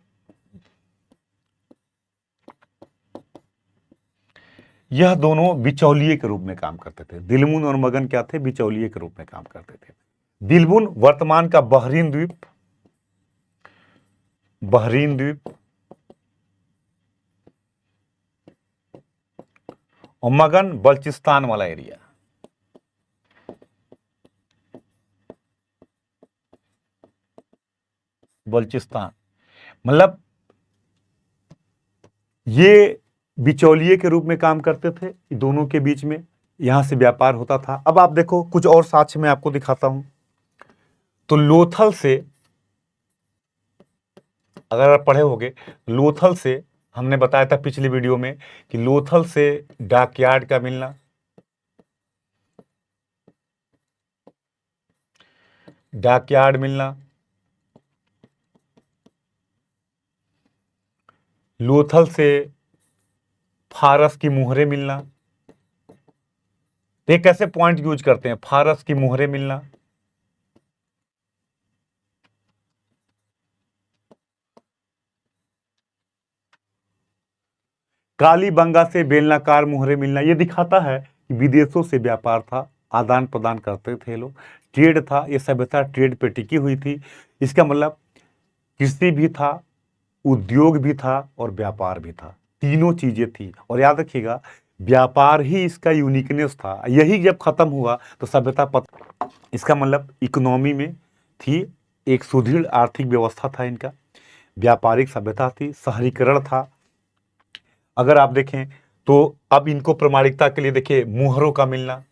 यह दोनों बिचौलिए के रूप में काम करते थे। दिलमुन और मगन क्या थे? बिचौलिए के रूप में काम करते थे। दिलमुन वर्तमान का बहरीन द्वीप, बहरीन द्वीप, और मगन बल्चिस्तान वाला एरिया। बल्चिस्तान मतलब ये बिचौलिए के रूप में काम करते थे, दोनों के बीच में यहां से व्यापार होता था। अब आप देखो कुछ और साक्ष्य मैं आपको दिखाता हूं। तो लोथल से, अगर आप पढ़े होंगे, लोथल से हमने बताया था पिछली वीडियो में कि लोथल से डॉकयार्ड का मिलना, डॉकयार्ड मिलना, लोथल से फारस की मुहरें मिलना। ये कैसे पॉइंट यूज करते हैं? फारस की मुहरें मिलना, कालीबंगा से बेलनाकार मुहरें मिलना। ये दिखाता है कि विदेशों से व्यापार था, आदान प्रदान करते थे लोग, ट्रेड था, ये सभ्यता ट्रेड पे टिकी हुई थी। इसका मतलब कृषि भी था, उद्योग भी था और व्यापार भी था, तीनों चीजें थी। और याद रखिएगा, व्यापार ही इसका यूनिकनेस था। यही जब खत्म हुआ तो सभ्यता इसका मतलब इकोनॉमी में थी, एक सुदृढ़ आर्थिक व्यवस्था था इनका, व्यापारिक सभ्यता थी, शहरीकरण था। अगर आप देखें तो अब इनको प्रमाणिकता के लिए देखिए मुहरों का मिलना,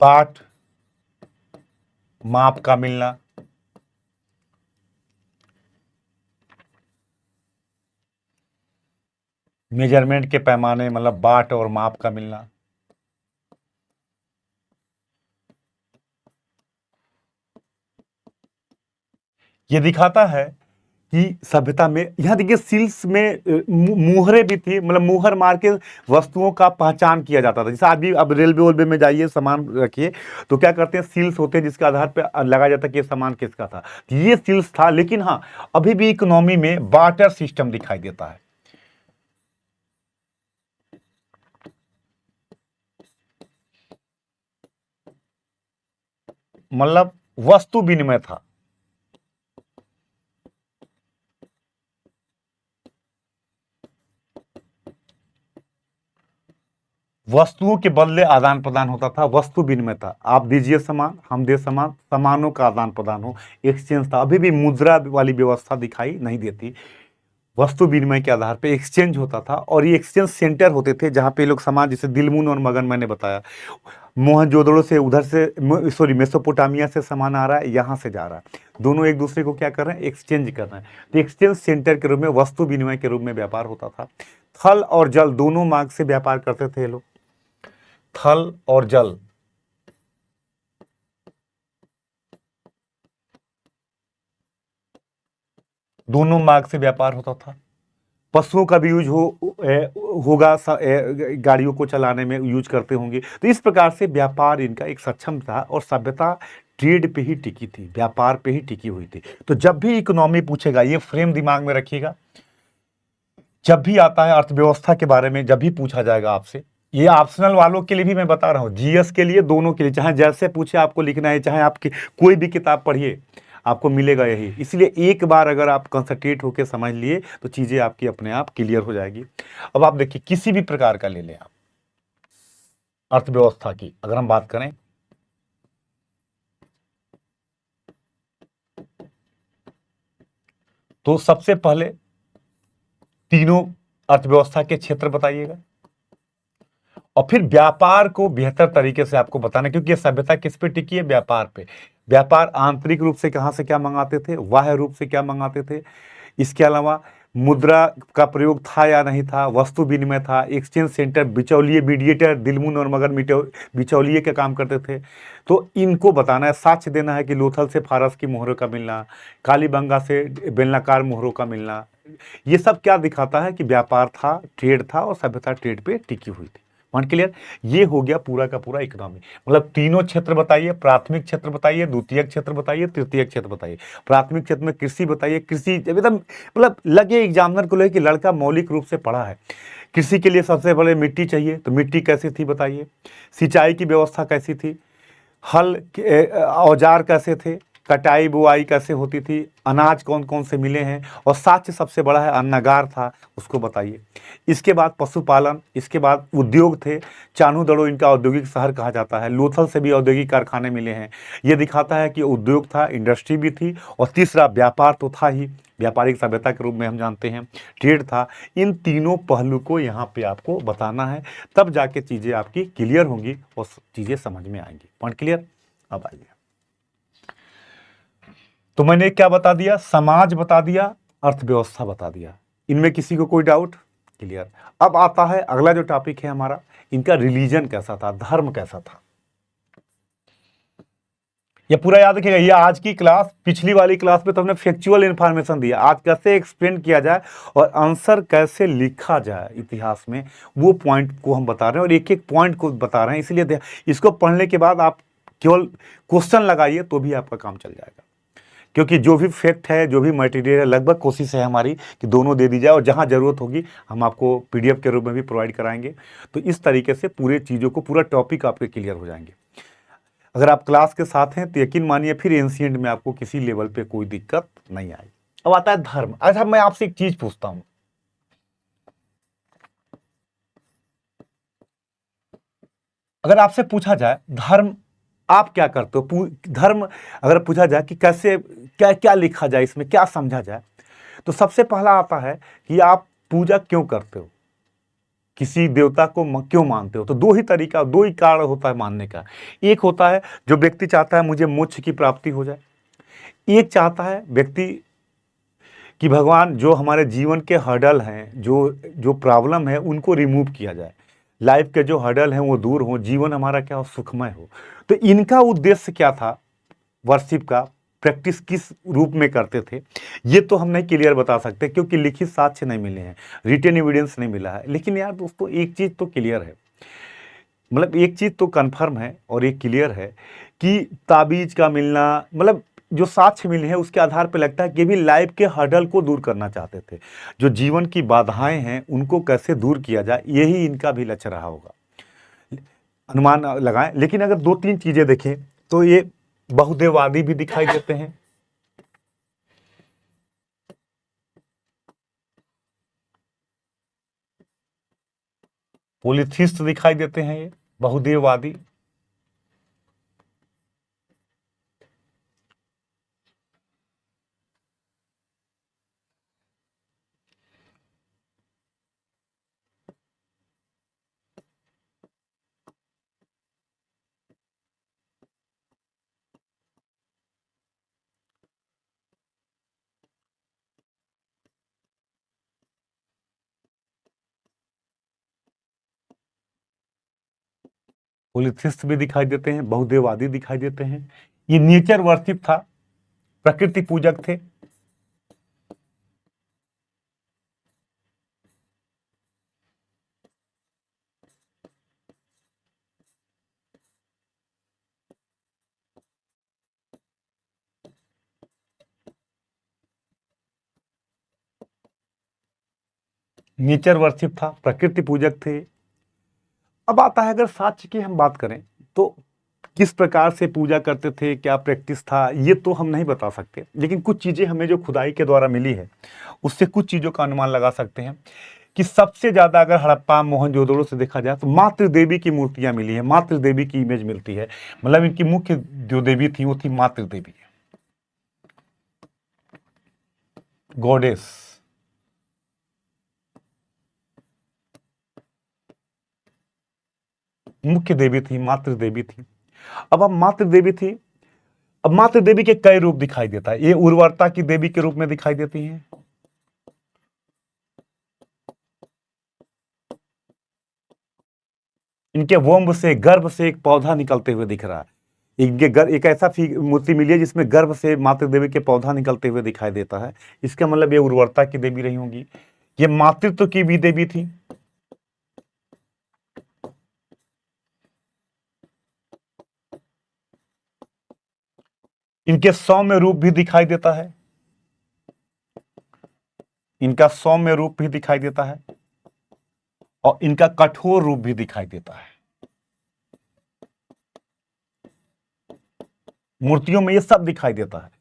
पाठ माप का मिलना, मेजरमेंट के पैमाने मतलब बाट और माप का मिलना। ये दिखाता है कि सभ्यता में, यहाँ देखिए सील्स में मुहरें भी थी, मतलब मुहर मार के वस्तुओं का पहचान किया जाता था। जैसे आज भी अब रेलवे वेलवे में जाइए सामान रखिए तो क्या करते हैं, सील्स होते हैं जिसके आधार पर लगाया जाता है कि ये सामान किसका था। ये सील्स था, लेकिन हाँ अभी भी इकोनॉमी में बार्टर सिस्टम दिखाई देता है। मतलब वस्तु विनिमय था। वस्तुओं के बदले आदान प्रदान होता था, वस्तु विनिमय था। आप दीजिए सामान, हम दे सामान, सामानों का आदान प्रदान हो, एक्सचेंज था। अभी भी मुद्रा वाली व्यवस्था दिखाई नहीं देती। वस्तु विनिमय के आधार पे एक्सचेंज होता था, और ये एक्सचेंज सेंटर होते थे जहाँ पे लोग सामान, जैसे दिलमुन और मगन मैंने बताया, मोहनजोदड़ो से उधर से सॉरी मेसोपोटामिया से सामान आ रहा है, यहाँ से जा रहा है, दोनों एक दूसरे को क्या कर रहे हैं, एक्सचेंज कर रहे हैं। तो एक्सचेंज सेंटर के रूप में, वस्तु विनिमय के रूप में व्यापार होता था। थल और जल दोनों मार्ग से व्यापार करते थे ये लोग, थल और जल। दोनों मार्ग से व्यापार होता था। पशुओं का भी यूज होगा, गाड़ियों को चलाने में यूज करते होंगे। तो इस प्रकार से व्यापार इनका एक सक्षम था, और सभ्यता ट्रेड पे ही टिकी थी, व्यापार पे ही टिकी हुई थी। तो जब भी इकोनॉमी पूछेगा, ये फ्रेम दिमाग में रखिएगा, जब भी आता है अर्थव्यवस्था के बारे में, जब भी पूछा जाएगा आपसे, ये ऑप्शनल वालों के लिए भी मैं बता रहा हूँ, जीएस के लिए, दोनों के लिए, चाहे जैसे पूछे आपको लिखना है, चाहे आपकी कोई भी किताब पढ़िए, आपको मिलेगा यही। इसलिए एक बार अगर आप कंसंट्रेट होकर समझ लिए तो चीज़ें आपकी अपने आप क्लियर हो जाएगी। अब आप देखिए, किसी भी प्रकार का ले लें आप, अर्थव्यवस्था की अगर हम बात करें, तो सबसे पहले तीनों अर्थव्यवस्था के क्षेत्र बताइएगा, और फिर व्यापार को बेहतर तरीके से आपको बताना, क्योंकि ये सभ्यता किस पे टिकी है, व्यापार पे। व्यापार आंतरिक रूप से कहाँ से क्या मंगाते थे, बाह्य रूप से क्या मंगाते थे, इसके अलावा मुद्रा का प्रयोग था या नहीं था, वस्तु विनिमय था, एक्सचेंज सेंटर, बिचौलिए, मीडिएटर, दिलमुन और मगर बिचौलिए के काम करते थे। तो इनको बताना है, साक्ष्य देना है कि लोथल से फारस की मोहरों का मिलना, कालीबंगा से बेलनाकार मोहरों का मिलना, ये सब क्या दिखाता है कि व्यापार था, ट्रेड था, और सभ्यता ट्रेड पे टिकी हुई थी। Point clear. ये हो गया पूरा का पूरा इकोनॉमी। मतलब तीनों क्षेत्र बताइए, प्राथमिक क्षेत्र बताइए, द्वितीयक क्षेत्र बताइए, तृतीयक क्षेत्र बताइए। प्राथमिक क्षेत्र में कृषि बताइए, कृषि एकदम मतलब लगे एग्जामिनर को लगे कि लड़का मौलिक रूप से पढ़ा है। कृषि के लिए सबसे पहले मिट्टी चाहिए, तो मिट्टी कैसी थी बताइए, सिंचाई की व्यवस्था कैसी थी, हल औजार कैसे थे, कटाई बुआई कैसे होती थी, अनाज कौन कौन से मिले हैं, और साक्ष्य सबसे बड़ा है अन्नगार था, उसको बताइए। इसके बाद पशुपालन, इसके बाद उद्योग थे, चान्हू इनका औद्योगिक शहर कहा जाता है, लोथल से भी औद्योगिक कारखाने मिले हैं। ये दिखाता है कि उद्योग था, इंडस्ट्री भी थी, और तीसरा व्यापार तो था ही, व्यापारिक सभ्यता के रूप में हम जानते हैं, ट्रेड था। इन तीनों पहलू को यहाँ पे आपको बताना है, तब जाके चीज़ें आपकी क्लियर होंगी और चीज़ें समझ में आएंगी। Point clear. अब आइए, तो मैंने क्या बता दिया, समाज बता दिया, अर्थव्यवस्था बता दिया। इनमें किसी को कोई डाउट? क्लियर। अब आता है अगला जो टॉपिक है हमारा, इनका रिलीजन कैसा था, धर्म कैसा था। ये पूरा याद रखिएगा। ये आज की क्लास, पिछली वाली क्लास में तो हमने फैक्चुअल इंफॉर्मेशन दिया, आज कैसे एक्सप्लेन किया जाए और आंसर कैसे लिखा जाए इतिहास में, वो पॉइंट को हम बता रहे हैं, और एक एक पॉइंट को बता रहे हैं। इसलिए इसको पढ़ने के बाद आप केवल क्वेश्चन लगाइए तो भी आपका काम चल जाएगा, क्योंकि जो भी फैक्ट है, जो भी मटेरियल है, लगभग कोशिश है हमारी कि दोनों दे दी जाए, और जहाँ ज़रूरत होगी हम आपको पीडीएफ के रूप में भी प्रोवाइड कराएंगे। तो इस तरीके से पूरे चीज़ों को, पूरा टॉपिक आपके क्लियर हो जाएंगे। अगर आप क्लास के साथ हैं तो यकीन मानिए फिर एंशिएंट में आपको किसी लेवल पे कोई दिक्कत नहीं आएगी। अब आता है धर्म। अच्छा, मैं आपसे एक चीज पूछता हूं, अगर आपसे पूछा जाए धर्म आप क्या करते हो, धर्म अगर पूछा जाए कि कैसे, क्या क्या लिखा जाए इसमें, क्या समझा जाए, तो सबसे पहला आता है कि आप पूजा क्यों करते हो, किसी देवता को क्यों मानते हो। तो दो ही तरीका, दो ही कारण होता है मानने का। एक होता है जो व्यक्ति चाहता है मुझे मोक्ष की प्राप्ति हो जाए, एक चाहता है व्यक्ति कि भगवान जो हमारे जीवन के हर्डल हैं, जो जो प्रॉब्लम है, उनको रिमूव किया जाए। लाइफ के जो हर्डल हैं वो दूर हो, जीवन हमारा क्या हो, सुखमय हो। तो इनका उद्देश्य क्या था वर्शिप का, प्रैक्टिस किस रूप में करते थे, ये तो हम नहीं क्लियर बता सकते क्योंकि लिखित साक्ष्य नहीं मिले हैं, रिटन एविडेंस नहीं मिला है। लेकिन यार दोस्तों एक चीज़ तो क्लियर है, मतलब एक चीज़ तो कन्फर्म है और एक क्लियर है कि ताबीज का मिलना, मतलब जो साक्ष्य मिले हैं उसके आधार पर लगता है कि भी लाइफ के हर्डल को दूर करना चाहते थे। जो जीवन की बाधाएं हैं उनको कैसे दूर किया जाए, यही इनका भी लक्ष्य रहा होगा, अनुमान लगाएं। लेकिन अगर दो तीन चीजें देखें तो ये बहुदेववादी भी दिखाई देते हैं, पोलिथिस्ट दिखाई देते हैं, ये बहुदेववादी। पोलिथिस्ट भी दिखाई देते हैं, बहुदेववादी दिखाई देते हैं। ये नेचर वर्शिप था, प्रकृति पूजक थे। नेचर वर्शिप था, प्रकृति पूजक थे। अब आता है अगर साक्ष्य की हम बात करें तो किस प्रकार से पूजा करते थे, क्या प्रैक्टिस था, ये तो हम नहीं बता सकते। लेकिन कुछ चीजें हमें जो खुदाई के द्वारा मिली है उससे कुछ चीजों का अनुमान लगा सकते हैं कि सबसे ज्यादा अगर हड़प्पा मोहनजोदड़ो से देखा जाए तो मातृ देवी की मूर्तियां मिली है, मातृ देवी की इमेज मिलती है। मतलब इनकी मुख्य जो देवी थी वो थी मातृ देवी, गॉडेस। मुख्य देवी थी, मातृ देवी थी। अब मातृ देवी थी, अब मातृ देवी के कई रूप दिखाई देता है। ये उर्वरता की देवी के रूप में दिखाई देती हैं, इनके वोम्ब से, गर्भ से एक पौधा निकलते हुए दिख रहा है। इनके एक ऐसा मूर्ति मिली है जिसमें गर्भ से मातृ देवी के पौधा निकलते हुए दिखाई देता है। इसका मतलब ये उर्वरता की देवी रही होंगी। ये मातृत्व की भी देवी थी। इनके सौम्य रूप भी दिखाई देता है, इनका सौम्य रूप भी दिखाई देता है और इनका कठोर रूप भी दिखाई देता है। मूर्तियों में ये सब दिखाई देता है।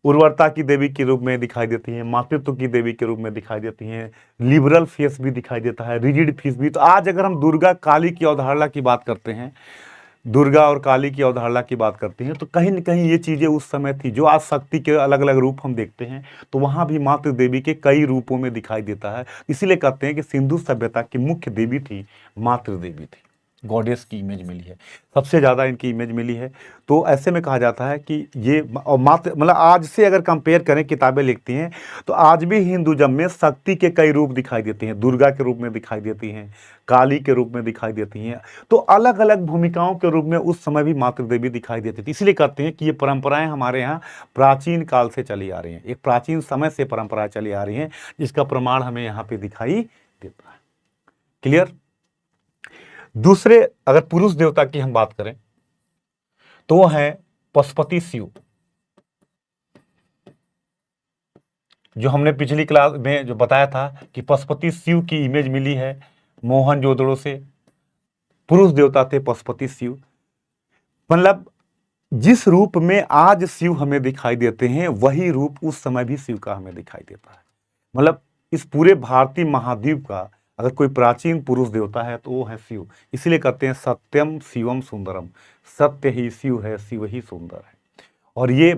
उर्वरता की देवी के रूप में दिखाई देती हैं, मातृत्व की देवी के रूप में दिखाई देती हैं, लिबरल फेस भी दिखाई देता है, रिजिड फेस भी। तो आज अगर हम दुर्गा काली की अवधारणा की बात करते हैं, दुर्गा और काली की अवधारणा की बात करते हैं, तो कहीं न कहीं ये चीज़ें उस समय थी। जो आज शक्ति के अलग-अलग रूप हम देखते हैं, तो वहाँ भी मातृ देवी के कई रूपों में दिखाई देता है। इसीलिए कहते हैं कि सिंधु सभ्यता की मुख्य देवी थी, मातृ देवी थी। गॉडेस की इमेज मिली है, सबसे ज़्यादा इनकी इमेज मिली है। तो ऐसे में कहा जाता है कि ये और मातृ, मतलब आज से अगर कंपेयर करें, किताबें लिखती हैं तो आज भी हिंदुज़म में शक्ति के कई रूप दिखाई देते हैं। दुर्गा के रूप में दिखाई देती हैं, काली के रूप में दिखाई देती हैं। तो अलग अलग भूमिकाओं के रूप में उस समय भी मातृ देवी दिखाई देती थी। इसलिए कहते हैं कि ये परंपराएं हमारे यहाँ प्राचीन काल से चली आ रही हैं, एक प्राचीन समय से परंपराएं चली आ रही हैं, जिसका प्रमाण हमें यहाँ पे दिखाई देता है। क्लियर। दूसरे अगर पुरुष देवता की हम बात करें तो वो है पशुपति शिव। जो हमने पिछली क्लास में जो बताया था कि पशुपति शिव की इमेज मिली है मोहनजोदड़ो से। पुरुष देवता थे पशुपति शिव। मतलब जिस रूप में आज शिव हमें दिखाई देते हैं वही रूप उस समय भी शिव का हमें दिखाई देता है। मतलब इस पूरे भारतीय महाद्वीप का अगर कोई प्राचीन पुरुष देवता है तो वो है शिव। इसलिए कहते हैं सत्यम शिवम सुंदरम, सत्य ही शिव है, शिव ही सुंदर है। और ये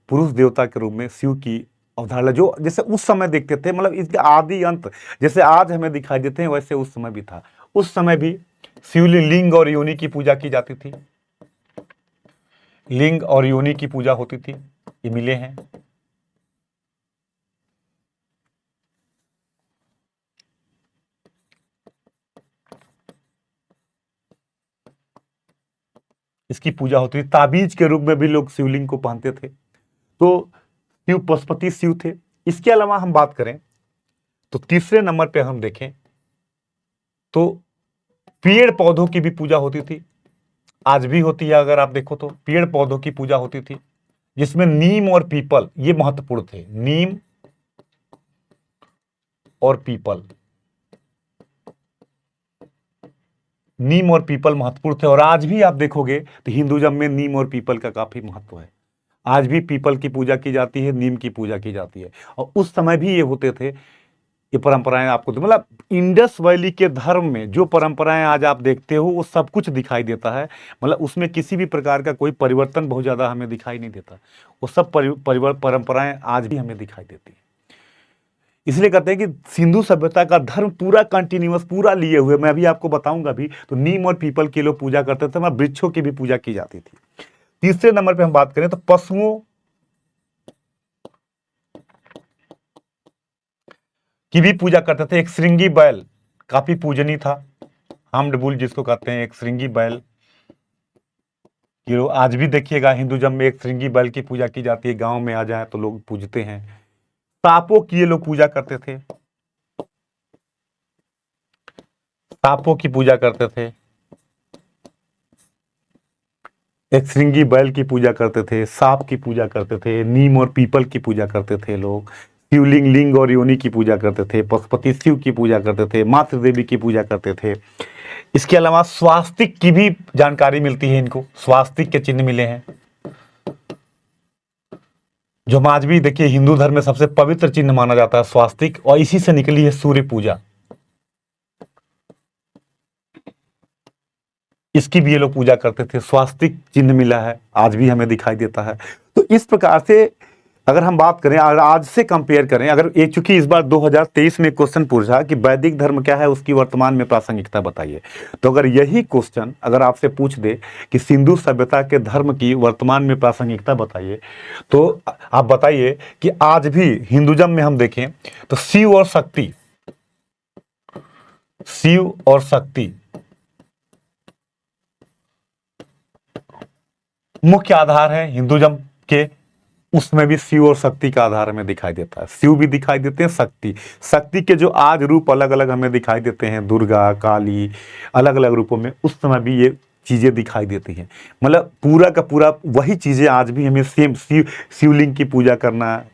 पुरुष देवता के रूप में शिव की अवधारणा जो जैसे उस समय देखते थे, मतलब इसके आदि अंत जैसे आज हमें दिखाई देते हैं वैसे उस समय भी था। उस समय भी शिवलिंग, लिंग और योनि की पूजा की जाती थी, लिंग और योनि की पूजा होती थी, ये मिले हैं। इसकी पूजा होती थी। ताबीज के रूप में भी लोग शिवलिंग को पहनते थे। तो शिव पशुपति शिव थे। इसके अलावा हम बात करें तो तीसरे नंबर पे हम देखें तो पेड़ पौधों की भी पूजा होती थी, आज भी होती है। अगर आप देखो तो पेड़ पौधों की पूजा होती थी, जिसमें नीम और पीपल ये महत्वपूर्ण थे। नीम और पीपल, नीम और पीपल महत्वपूर्ण थे। और आज भी आप देखोगे तो हिंदुइज्म में नीम और पीपल का काफी महत्व है। आज भी पीपल की पूजा की जाती है, नीम की पूजा की जाती है। और उस समय भी ये होते थे, ये परंपराएं आपको, तो मतलब इंडस वैली के धर्म में जो परंपराएं आज आप देखते हो वो सब कुछ दिखाई देता है। मतलब उसमें किसी भी प्रकार का कोई परिवर्तन बहुत ज्यादा हमें दिखाई नहीं देता। वो सब परंपराएं आज भी हमें दिखाई देती है। इसलिए कहते हैं कि सिंधु सभ्यता का धर्म पूरा कंटिन्यूअस, पूरा लिए हुए, मैं अभी आपको बताऊंगा भी। तो नीम और पीपल की लोग पूजा करते थे, मतलब वृक्षों की भी पूजा की जाती थी। तीसरे नंबर पे हम बात करें तो पशुओं की भी पूजा करते थे। एक श्रृंगी बैल काफी पूजनीय था, हाम्ड बुल जिसको कहते हैं, एक श्रृंगी बैल। ये आज भी देखिएगा हिंदुइज्म में एक श्रृंगी बैल की पूजा की जाती है। गांव में आ जाए तो लोग पूजते हैं। सांपों की ये लोग पूजा करते थे, सांपों की पूजा करते थे। एक श्रृंगी बैल की पूजा करते थे, सांप की पूजा करते थे, नीम और पीपल की पूजा करते थे लोग। शिवलिंग, लिंग और योनि की पूजा करते थे, पशुपति शिव की पूजा करते थे, मातृ देवी की पूजा करते थे। इसके अलावा स्वास्तिक की भी जानकारी मिलती है इनको, स्वास्तिक के चिन्ह मिले हैं, जो हम आज भी देखिए हिंदू धर्म में सबसे पवित्र चिन्ह माना जाता है स्वास्तिक। और इसी से निकली है सूर्य पूजा, इसकी भी ये लोग पूजा करते थे। स्वास्तिक चिन्ह मिला है, आज भी हमें दिखाई देता है। तो इस प्रकार से अगर हम बात करें और आज से कंपेयर करें, अगर एक, चूंकि इस बार 2023 में क्वेश्चन पूछा कि वैदिक धर्म क्या है, उसकी वर्तमान में प्रासंगिकता बताइए। तो अगर यही क्वेश्चन अगर आपसे पूछ दे कि सिंधु सभ्यता के धर्म की वर्तमान में प्रासंगिकता बताइए, तो आप बताइए कि आज भी हिंदुइज्म में हम देखें तो शिव और शक्ति, शिव और शक्ति मुख्य आधार है हिंदुइज्म के। उसमें भी शिव और शक्ति का आधार हमें दिखाई देता है। शिव भी दिखाई देते हैं, शक्ति के जो आज रूप अलग अलग हमें दिखाई देते हैं, दुर्गा, काली, अलग अलग रूपों में, उस समय भी ये चीजें दिखाई देती हैं। मतलब पूरा का पूरा वही चीजें आज भी हमें सेम, शिवलिंग की पूजा करना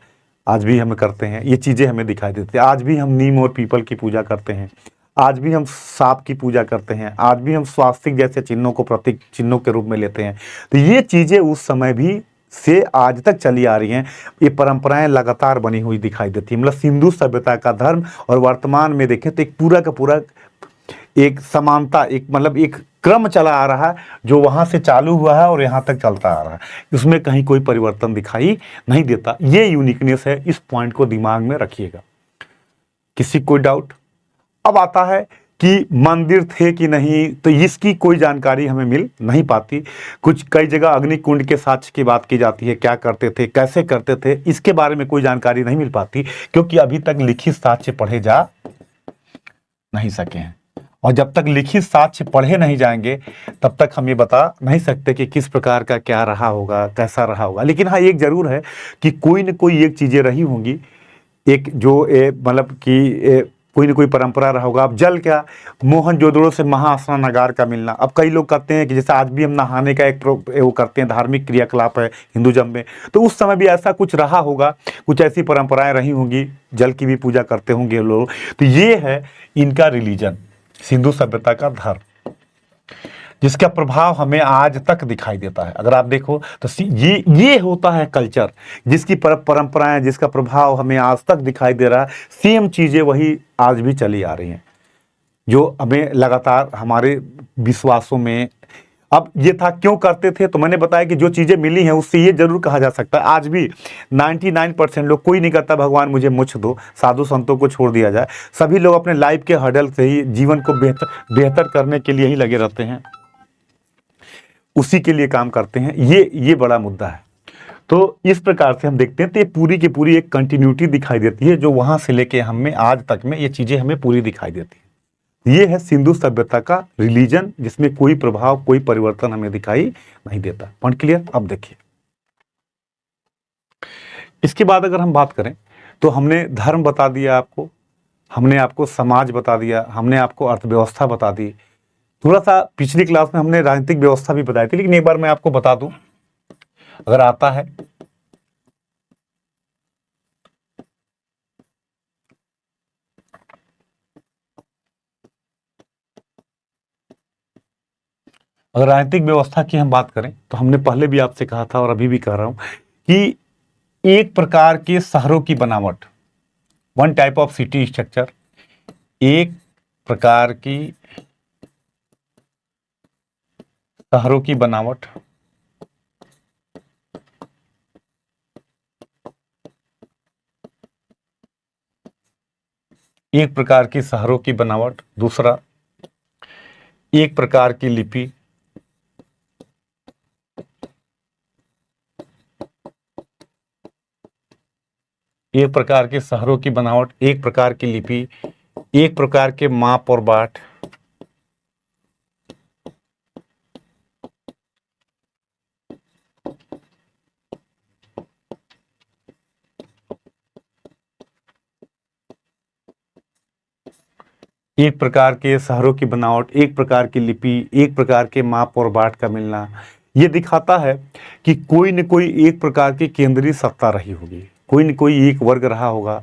आज भी हम करते हैं, ये चीजें हमें दिखाई देती है। आज भी हम नीम और पीपल की पूजा करते हैं, आज भी हम सांप की पूजा करते हैं, आज भी हम स्वास्तिक जैसे चिन्हों को प्रतीक चिन्हों के रूप में लेते हैं। तो ये चीजें उस समय भी से आज तक चली आ रही हैं। ये परंपराएं लगातार बनी हुई दिखाई देती है। मतलब सिंधु सभ्यता का धर्म और वर्तमान में देखें तो एक पूरा का पूरा एक समानता, एक मतलब एक क्रम चला आ रहा है, जो वहां से चालू हुआ है और यहाँ तक चलता आ रहा है। इसमें कहीं कोई परिवर्तन दिखाई नहीं देता। ये यूनिकनेस है, इस पॉइंट को दिमाग में रखिएगा। किसी कोई डाउट? अब आता है कि मंदिर थे कि नहीं, तो इसकी कोई जानकारी हमें मिल नहीं पाती। कुछ कई जगह अग्निकुंड के साक्ष्य की बात की जाती है, क्या करते थे, कैसे करते थे, इसके बारे में कोई जानकारी नहीं मिल पाती, क्योंकि अभी तक लिखित साक्ष्य पढ़े जा नहीं सके हैं। और जब तक लिखित साक्ष्य पढ़े नहीं जाएंगे तब तक हम ये बता नहीं सकते कि किस प्रकार का क्या रहा होगा, कैसा रहा होगा। लेकिन हाँ, एक जरूर है कि कोई न कोई एक चीजें रही होंगी, एक जो मतलब कि कोई न कोई परंपरा रहा होगा। अब जल क्या, मोहनजोदड़ो से महास्नानागार का मिलना। अब कई लोग कहते हैं कि जैसे आज भी हम नहाने का एक वो करते हैं, धार्मिक क्रियाकलाप है हिंदुइज्म में, तो उस समय भी ऐसा कुछ रहा होगा, कुछ ऐसी परंपराएं रही होंगी, जल की भी पूजा करते होंगे लोग। तो ये है इनका रिलीजन, सिंधु सभ्यता का धर्म, जिसका प्रभाव हमें आज तक दिखाई देता है। अगर आप देखो तो ये होता है कल्चर, जिसकी परंपराएं, जिसका प्रभाव हमें आज तक दिखाई दे रहा है। सेम चीजें वही आज भी चली आ रही हैं, जो हमें लगातार हमारे विश्वासों में। अब ये था क्यों करते थे, तो मैंने बताया कि जो चीजें मिली हैं उससे ये जरूर कहा जा सकता है आज भी 99% लोग, कोई नहीं कहता भगवान मुझे मोक्ष दो, साधु संतों को छोड़ दिया जाए। सभी लोग अपने लाइफ के हर्डल से ही जीवन को बेहतर करने के लिए ही लगे रहते हैं, उसी के लिए काम करते हैं। ये बड़ा मुद्दा है। तो इस प्रकार से हम देखते हैं तो ये पूरी की पूरी एक कंटिन्यूटी दिखाई देती है, जो वहां से लेके हमें आज तक में ये चीजें हमें पूरी दिखाई देती है। ये है सिंधु सभ्यता का रिलीजन, जिसमें कोई प्रभाव, कोई परिवर्तन हमें दिखाई नहीं देता। Point clear? अब देखिए, इसके बाद अगर हम बात करें तो हमने धर्म बता दिया आपको, हमने आपको समाज बता दिया, हमने आपको अर्थव्यवस्था बता दी। थोड़ा सा पिछली क्लास में हमने राजनीतिक व्यवस्था भी बताई थी, लेकिन एक बार मैं आपको बता दूं, अगर आता है अगर राजनीतिक व्यवस्था की हम बात करें तो हमने पहले भी आपसे कहा था और अभी भी कह रहा हूं कि एक प्रकार के शहरों की बनावट, one type of city structure, एक प्रकार की शहरों की बनावट, एक प्रकार की शहरों की बनावट, दूसरा एक प्रकार की लिपि, एक प्रकार के शहरों की बनावट, एक प्रकार की लिपि, एक प्रकार के माप और बाट, एक प्रकार के शहरों की बनावट, एक प्रकार की लिपि, एक प्रकार के माप और बाट का मिलना, ये दिखाता है कि कोई न कोई एक प्रकार की केंद्रीय सत्ता रही होगी, कोई न कोई एक वर्ग रहा होगा,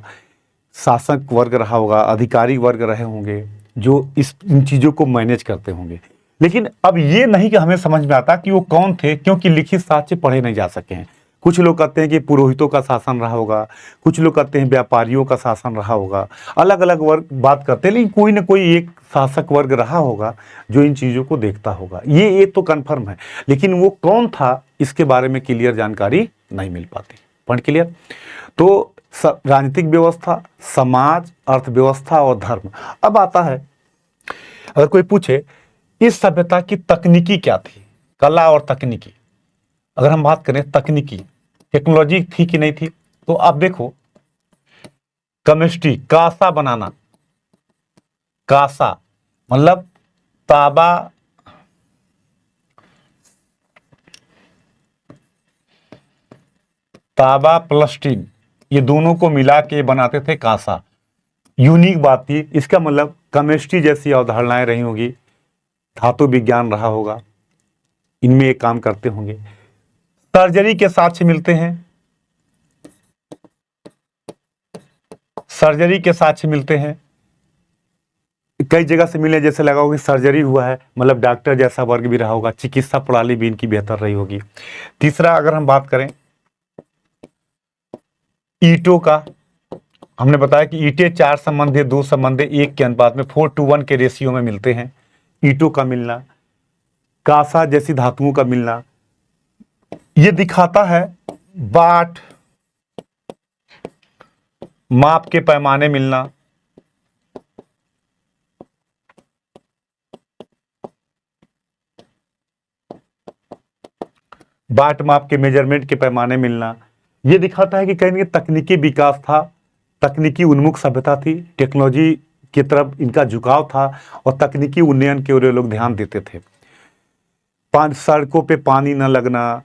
शासक वर्ग रहा होगा, अधिकारी वर्ग रहे होंगे जो इन चीज़ों को मैनेज करते होंगे। लेकिन अब ये नहीं कि हमें समझ में आता कि वो कौन थे, क्योंकि लिखित साक्ष्य पढ़े नहीं जा सके हैं। कुछ लोग कहते हैं कि पुरोहितों का शासन रहा होगा, कुछ लोग कहते हैं व्यापारियों का शासन रहा होगा, अलग अलग वर्ग बात करते हैं, लेकिन कोई ना कोई एक शासक वर्ग रहा होगा जो इन चीज़ों को देखता होगा। ये तो कन्फर्म है, लेकिन वो कौन था इसके बारे में क्लियर जानकारी नहीं मिल पाती। Point clear? तो राजनीतिक व्यवस्था, समाज, अर्थव्यवस्था और धर्म। अब आता है, अगर कोई पूछे इस सभ्यता की तकनीकी क्या थी, कला और तकनीकी, अगर हम बात करें तकनीकी, टेक्नोलॉजी थी कि नहीं थी, तो आप देखो, केमिस्ट्री, कांसा बनाना, कांसा मतलब तांबा, तांबा प्लस टीन, ये दोनों को मिला के बनाते थे कांसा। यूनिक बात थी, इसका मतलब केमिस्ट्री जैसी अवधारणाएं रही होगी, धातु विज्ञान रहा होगा, इनमें एक काम करते होंगे। सर्जरी के साक्ष्य मिलते हैं, सर्जरी के साक्ष्य मिलते हैं, कई जगह से मिले, जैसे लगा होगा कि सर्जरी हुआ है, मतलब डॉक्टर जैसा वर्ग भी रहा होगा, चिकित्सा प्रणाली भी इनकी बेहतर रही होगी। तीसरा, अगर हम बात करें ईंटों का, हमने बताया कि ईंटें 4 संबंध 2 संबंध 1 के अनुपात में 4:1 के रेशियो में मिलते हैं। ईंटों का मिलना, कांसा जैसी धातुओं का मिलना, ये दिखाता है बाट, माप के पैमाने मिलना, बाट माप के मेजरमेंट के पैमाने मिलना, ये दिखाता है कि कहीं ना कहीं तकनीकी विकास था, तकनीकी उन्मुख सभ्यता थी, टेक्नोलॉजी की तरफ इनका झुकाव था और तकनीकी उन्नयन की ओर ये लोग ध्यान देते थे। सड़कों पे पानी न लगना,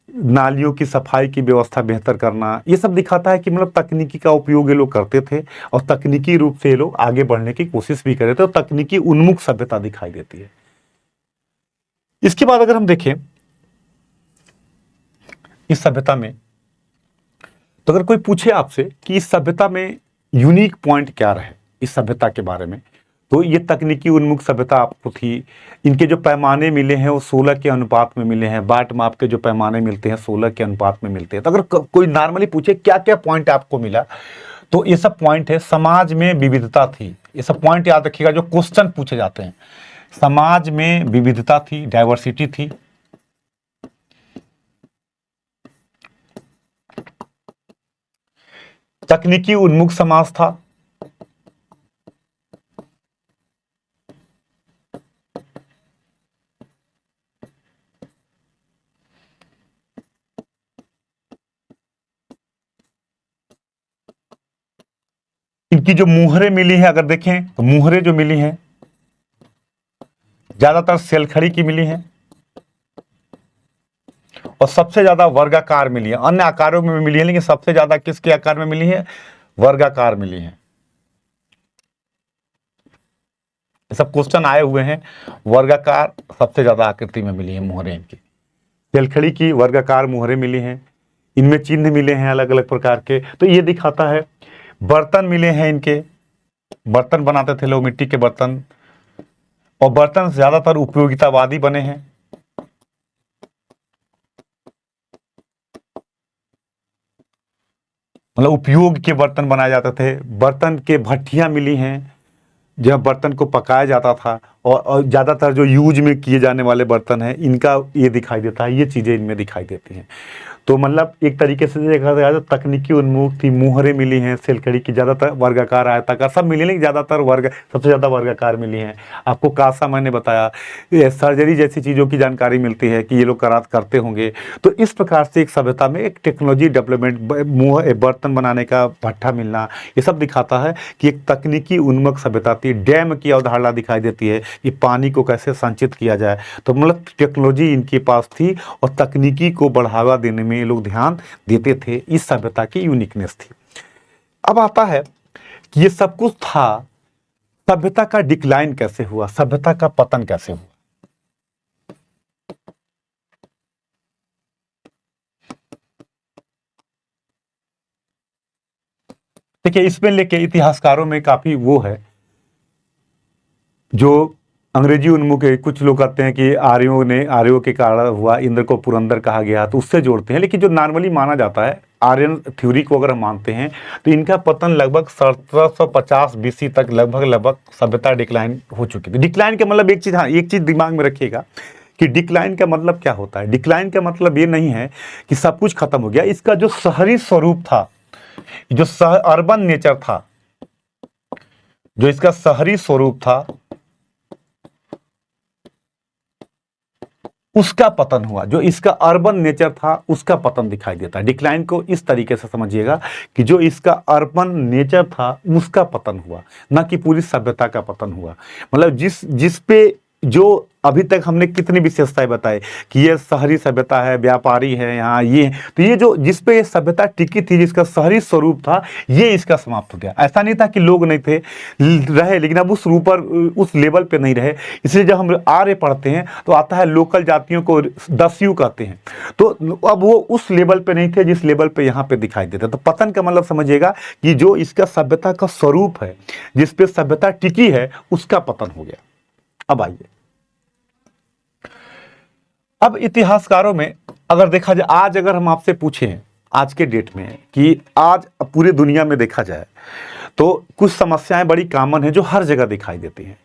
नालियों की सफाई की व्यवस्था बेहतर करना, ये सब दिखाता है कि मतलब तकनीकी का उपयोग ये लोग करते थे और तकनीकी रूप से ये लोग आगे बढ़ने की कोशिश भी कर रहे थे और तकनीकी उन्मुख सभ्यता दिखाई देती है। इसके बाद अगर हम देखें इस सभ्यता में, तो अगर कोई पूछे आपसे कि इस सभ्यता में यूनिक पॉइंट क्या रहे इस सभ्यता के बारे में, तो ये तकनीकी उन्मुख सभ्यता आपको थी। इनके जो पैमाने मिले हैं वो 16 के अनुपात में मिले हैं, बाट माप के जो पैमाने मिलते हैं 16 के अनुपात में मिलते हैं। तो अगर कोई नॉर्मली पूछे क्या क्या पॉइंट आपको मिला, तो ये सब पॉइंट है। समाज में विविधता थी, ये सब पॉइंट याद रखिएगा जो क्वेश्चन पूछे जाते हैं। समाज में विविधता थी, डाइवर्सिटी थी। तकनीकी उन्मुख समाज था, इनकी जो मुहरें मिली हैं, अगर देखें तो मुहरें जो मिली हैं ज्यादातर सेलखड़ी की मिली हैं और सबसे ज्यादा वर्गाकार मिली है। अन्य आकारों में भी मिली है लेकिन सबसे ज्यादा किसके आकार में मिली है? वर्गाकार मिली है। ये सब क्वेश्चन आए हुए हैं। वर्गाकार सबसे ज्यादा आकृति में मिली है मोहरें इनकी। तेलखड़ी की वर्गाकार मोहरें मिली हैं। इनमें चिन्ह मिले हैं अलग अलग प्रकार के। तो ये दिखाता है। बर्तन मिले हैं इनके, बर्तन बनाते थे लोग, मिट्टी के बर्तन, और बर्तन ज्यादातर उपयोगितावादी बने हैं। मतलब उपयोग के बर्तन बनाए जाते थे। बर्तन के भट्टियां मिली हैं जब बर्तन को पकाया जाता था, और ज़्यादातर जो यूज में किए जाने वाले बर्तन हैं इनका ये दिखाई देता है, ये चीज़ें इनमें दिखाई देती हैं। तो मतलब एक तरीके से देखा जाए तो तकनीकी उन्मुख थी। मुहरें मिली हैं सेलखड़ी की, ज़्यादातर वर्गाकार आयताकार सब मिली, लेकिन ज़्यादातर सबसे ज़्यादा वर्गाकार मिली हैं। आपको कासा मैंने बताया, ये सर्जरी जैसी चीज़ों की जानकारी मिलती है कि ये लोग करते होंगे। तो इस प्रकार से एक सभ्यता में एक टेक्नोलॉजी डेवलपमेंट, बर्तन बनाने का भट्ठा मिलना, ये सब दिखाता है कि एक तकनीकी उन्मुख सभ्यता थी। डैम की अवधारणा दिखाई देती है कि पानी को कैसे संचित किया जाए। तो मतलब टेक्नोलॉजी इनके पास थी और तकनीकी को बढ़ावा देने में ये लोग ध्यान देते थे। इस सभ्यता की यूनिकनेस थी। अब आता है कि ये सब कुछ था, सभ्यता का डिक्लाइन कैसे हुआ, सभ्यता का पतन कैसे हुआ। देखिए, इसमें लेके इतिहासकारों में काफी वो है, जो अंग्रेजी उन्मुख है। कुछ लोग कहते हैं कि आर्यों के कारण हुआ, इंद्र को पुरंदर कहा गया, तो उससे जोड़ते हैं। लेकिन जो नॉर्मली माना जाता है, आर्यन थ्योरी को अगर हम मानते हैं, तो इनका पतन लगभग 1750 बीसी तक लगभग सभ्यता डिक्लाइन हो चुकी थी। डिक्लाइन का मतलब एक चीज, हाँ एक चीज दिमाग में रखिएगा कि डिक्लाइन का मतलब क्या होता है। डिक्लाइन का मतलब ये नहीं है कि सब कुछ खत्म हो गया। इसका जो शहरी स्वरूप था, जो अर्बन नेचर था, जो इसका शहरी स्वरूप था, उसका पतन हुआ। जो इसका अर्बन नेचर था उसका पतन दिखाई देता है। डिक्लाइन को इस तरीके से समझिएगा कि जो इसका अर्बन नेचर था उसका पतन हुआ, ना कि पूरी सभ्यता का पतन हुआ। मतलब जिस पे जो अभी तक हमने कितनी विशेषताएं बताई कि ये शहरी सभ्यता है, व्यापारी है यहाँ ये, तो ये जो जिस पे ये सभ्यता टिकी थी, जिसका शहरी स्वरूप था, ये इसका समाप्त हो गया। ऐसा नहीं था कि लोग नहीं थे, रहे, लेकिन अब उस ऊपर उस लेवल पे नहीं रहे। इसलिए जब हम आर्य पढ़ते हैं तो आता है लोकल जातियों को दस्यु कहते हैं। तो अब वो उस लेवल पे नहीं थे जिस लेवल पे यहाँ पे दिखाई देते। तो पतन का मतलब समझिएगा कि जो इसका सभ्यता का स्वरूप है, जिस पे सभ्यता टिकी है, उसका पतन हो गया। अब आइए, अब इतिहासकारों में अगर देखा जाए, आज अगर हम आपसे पूछें आज के डेट में कि आज पूरी दुनिया में देखा जाए तो कुछ समस्याएं बड़ी कॉमन है जो हर जगह दिखाई देती हैं।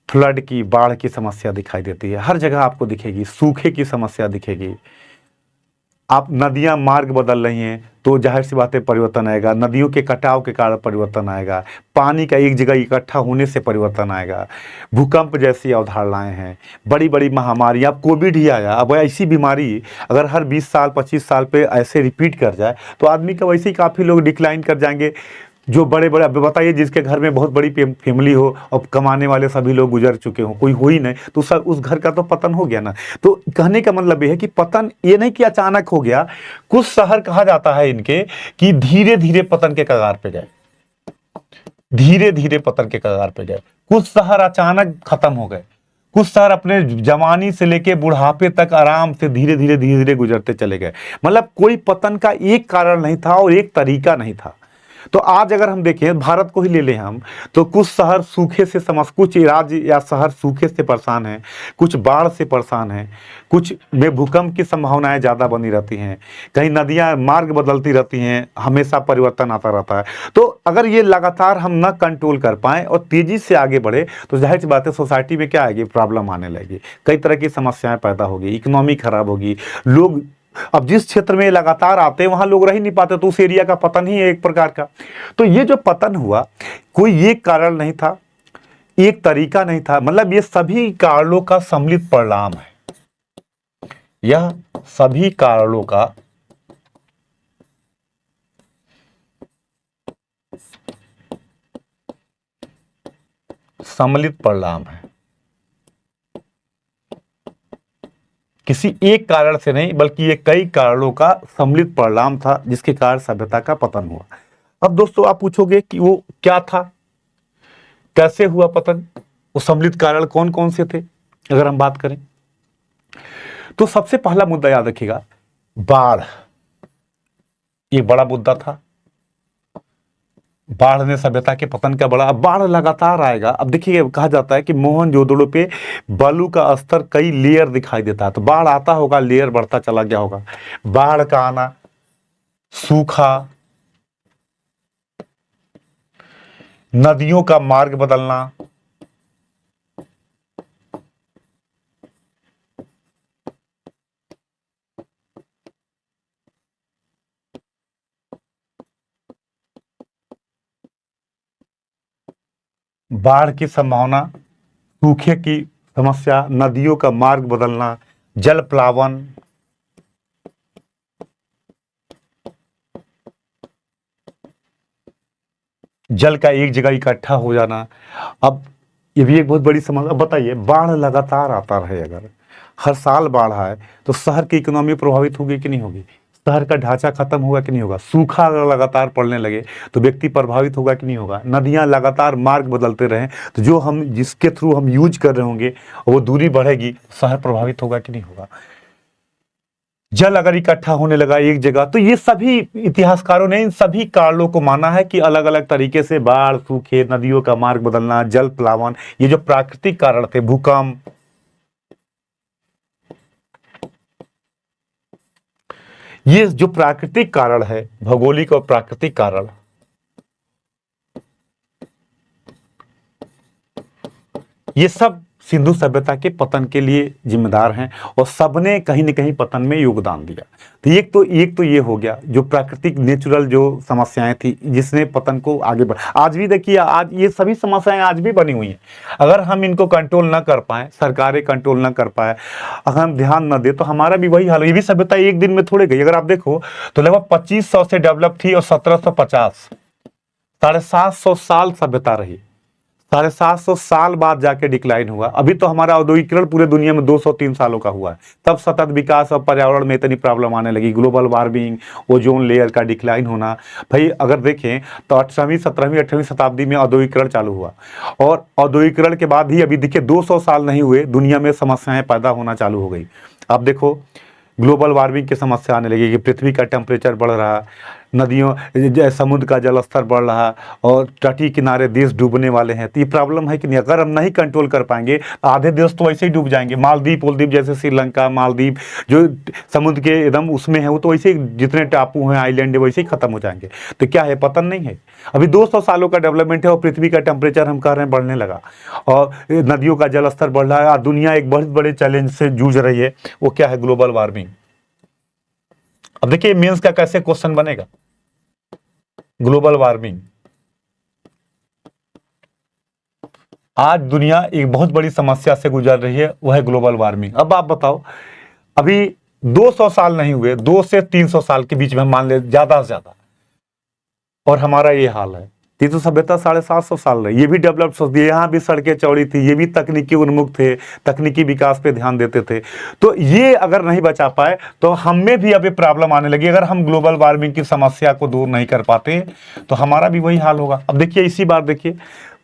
फ्लड की, बाढ़ की समस्या दिखाई देती है, हर जगह आपको दिखेगी। सूखे की समस्या दिखेगी। आप नदियां मार्ग बदल रही हैं तो जाहिर सी बात है परिवर्तन आएगा। नदियों के कटाव के कारण परिवर्तन आएगा। पानी का एक जगह इकट्ठा होने से परिवर्तन आएगा। भूकंप जैसी अवधारणाएं हैं। बड़ी बड़ी महामारी, अब कोविड ही आया। अब ऐसी बीमारी अगर हर 20 साल 25 साल पे ऐसे रिपीट कर जाए तो आदमी का वैसे ही काफ़ी लोग डिक्लाइन कर जाएंगे। जो बड़े बड़े, अब बताइए जिसके घर में बहुत बड़ी फैमिली हो और कमाने वाले सभी लोग गुजर चुके हो, कोई हो ही नहीं, तो सब उस घर का तो पतन हो गया ना। तो कहने का मतलब ये है कि पतन ये नहीं कि अचानक हो गया। कुछ शहर कहा जाता है इनके कि धीरे धीरे पतन के कगार पे गए, धीरे धीरे पतन के कगार पे गए। कुछ शहर अचानक खत्म हो गए। कुछ शहर अपने जवानी से लेके बुढ़ापे तक आराम से धीरे धीरे गुजरते चले गए। मतलब कोई पतन का एक कारण नहीं था और एक तरीका नहीं था। तो आज अगर हम देखें, भारत को ही ले लें हम, तो कुछ शहर सूखे से कुछ राज्य या शहर सूखे से परेशान हैं, कुछ बाढ़ से परेशान हैं, कुछ में भूकंप की संभावनाएं ज़्यादा बनी रहती हैं, कहीं नदियां मार्ग बदलती रहती हैं, हमेशा परिवर्तन आता रहता है। तो अगर ये लगातार हम ना कंट्रोल कर पाएं और तेज़ी से आगे बढ़े तो जाहिर सी बात है सोसाइटी में क्या आएगी, प्रॉब्लम आने लगेगी। कई तरह की समस्याएं पैदा होगी, इकोनॉमी खराब होगी। लोग अब जिस क्षेत्र में लगातार आते हैं वहां लोग रह ही नहीं पाते, तो उस एरिया का पतन ही है एक प्रकार का। तो ये जो पतन हुआ, कोई एक कारण नहीं था, एक तरीका नहीं था। मतलब ये सभी कारणों का सम्मिलित परिणाम है। यह सभी कारणों का सम्मिलित परिणाम है। किसी एक कारण से नहीं बल्कि ये कई कारणों का सम्मिलित परिणाम था जिसके कारण सभ्यता का पतन हुआ। अब दोस्तों आप पूछोगे कि वो क्या था, कैसे हुआ पतन, वो सम्मिलित कारण कौन कौन से थे। अगर हम बात करें तो सबसे पहला मुद्दा याद रखिएगा, बाढ़। ये बड़ा मुद्दा था, बाढ़ ने सभ्यता के पतन का बड़ा। अब बाढ़ लगातार आएगा। अब देखिए कहा जाता है कि मोहनजोदड़ो पे बालू का स्तर कई लेयर दिखाई देता है, तो बाढ़ आता होगा, लेयर बढ़ता चला गया होगा। बाढ़ का आना, सूखा, नदियों का मार्ग बदलना, बाढ़ की संभावना, सूखे की समस्या, नदियों का मार्ग बदलना, जल प्लावन, जल का एक जगह इकट्ठा हो जाना। अब ये भी एक बहुत बड़ी समस्या। अब बताइए, बाढ़ लगातार आता रहे, अगर हर साल बाढ़ आए तो शहर की इकोनॉमी प्रभावित होगी कि नहीं होगी, शहर का ढांचा खत्म होगा कि नहीं होगा। सूखा अगर लगातार पड़ने लगे तो व्यक्ति प्रभावित होगा कि नहीं होगा। नदियां लगातार मार्ग बदलते रहें तो जो हम जिसके थ्रू हम यूज कर रहे होंगे वो दूरी बढ़ेगी, शहर प्रभावित होगा कि नहीं होगा। जल अगर इकट्ठा होने लगा एक जगह, तो ये सभी इतिहासकारों ने इन सभी कारणों को माना है कि अलग अलग तरीके से बाढ़, सूखे, नदियों का मार्ग बदलना, जल प्लावन, ये जो प्राकृतिक कारण थे, भूकंप, ये जो प्राकृतिक कारण है, भौगोलिक और प्राकृतिक कारण, ये सब सिंधु सभ्यता के पतन के लिए जिम्मेदार हैं और सबने कहीं न कहीं पतन में योगदान दिया। तो एक तो ये हो गया जो प्राकृतिक नेचुरल जो समस्याएं थी जिसने पतन को आगे बढ़। आज भी देखिए, आज ये सभी समस्याएं आज भी बनी हुई हैं। अगर हम इनको कंट्रोल ना कर पाए, सरकारें कंट्रोल ना कर पाए, अगर हम ध्यान न दे तो हमारा भी वही हाल। ये भी सभ्यता एक दिन में थोड़े गई। अगर आप देखो तो लगभग 2500 से डेवलप थी और 1750, 750 साल सभ्यता रही। 750 साल बाद जाके डिक्लाइन हुआ। अभी तो हमारा औद्योगिकरण पूरे दुनिया में 203 सालों का हुआ है, तब सतत विकास और पर्यावरण में इतनी प्रॉब्लम आने लगी, ग्लोबल वार्मिंग, ओजोन लेयर का डिक्लाइन होना। भाई अगर देखें तो 8वीं 17वीं 18वीं शताब्दी में औद्योगिकरण चालू हुआ और औद्योगिकरण के बाद ही अभी देखिए 200 साल नहीं हुए, दुनिया में समस्याएं पैदा होना चालू हो गई। अब देखो ग्लोबल वार्मिंग की समस्या आने लगी कि पृथ्वी का टेम्परेचर बढ़ रहा, नदियों समुद्र का जल स्तर बढ़ रहा और तटीय किनारे देश डूबने वाले हैं। तो ये प्रॉब्लम है कि नहीं। अगर हम नहीं कंट्रोल कर पाएंगे आधे देश तो वैसे ही डूब जाएंगे। मालदीव उलदीव जैसे श्रीलंका, मालदीव जो समुद्र के एकदम उसमें है, वो तो वैसे ही जितने टापू हैं, आइलैंड है, वैसे ही खत्म हो जाएंगे। तो क्या है, पतन नहीं है। अभी 200 सालों का डेवलपमेंट है और पृथ्वी का टेम्परेचर हम कह रहे हैं बढ़ने लगा और नदियों का जल स्तर बढ़ रहा है। दुनिया एक बहुत बड़े चैलेंज से जूझ रही है, वो क्या है, ग्लोबल वार्मिंग। अब देखिए मेंस का कैसे क्वेश्चन बनेगा, ग्लोबल वार्मिंग। आज दुनिया एक बहुत बड़ी समस्या से गुजर रही है, वह है ग्लोबल वार्मिंग। अब आप बताओ, अभी 200 साल नहीं हुए, 2 से 300 साल के बीच में मान ले ज्यादा से ज्यादा, और हमारा ये हाल है। ये तो सभ्यता 750 साल रही, ये भी डेवलप सोचती है, यहाँ भी सड़कें चौड़ी थी, ये भी तकनीकी उन्मुख थे, तकनीकी विकास पे ध्यान देते थे। तो ये अगर नहीं बचा पाए तो हम में भी अभी प्रॉब्लम आने लगी। अगर हम ग्लोबल वार्मिंग की समस्या को दूर नहीं कर पाते तो हमारा भी वही हाल होगा। अब देखिए इसी बार देखिए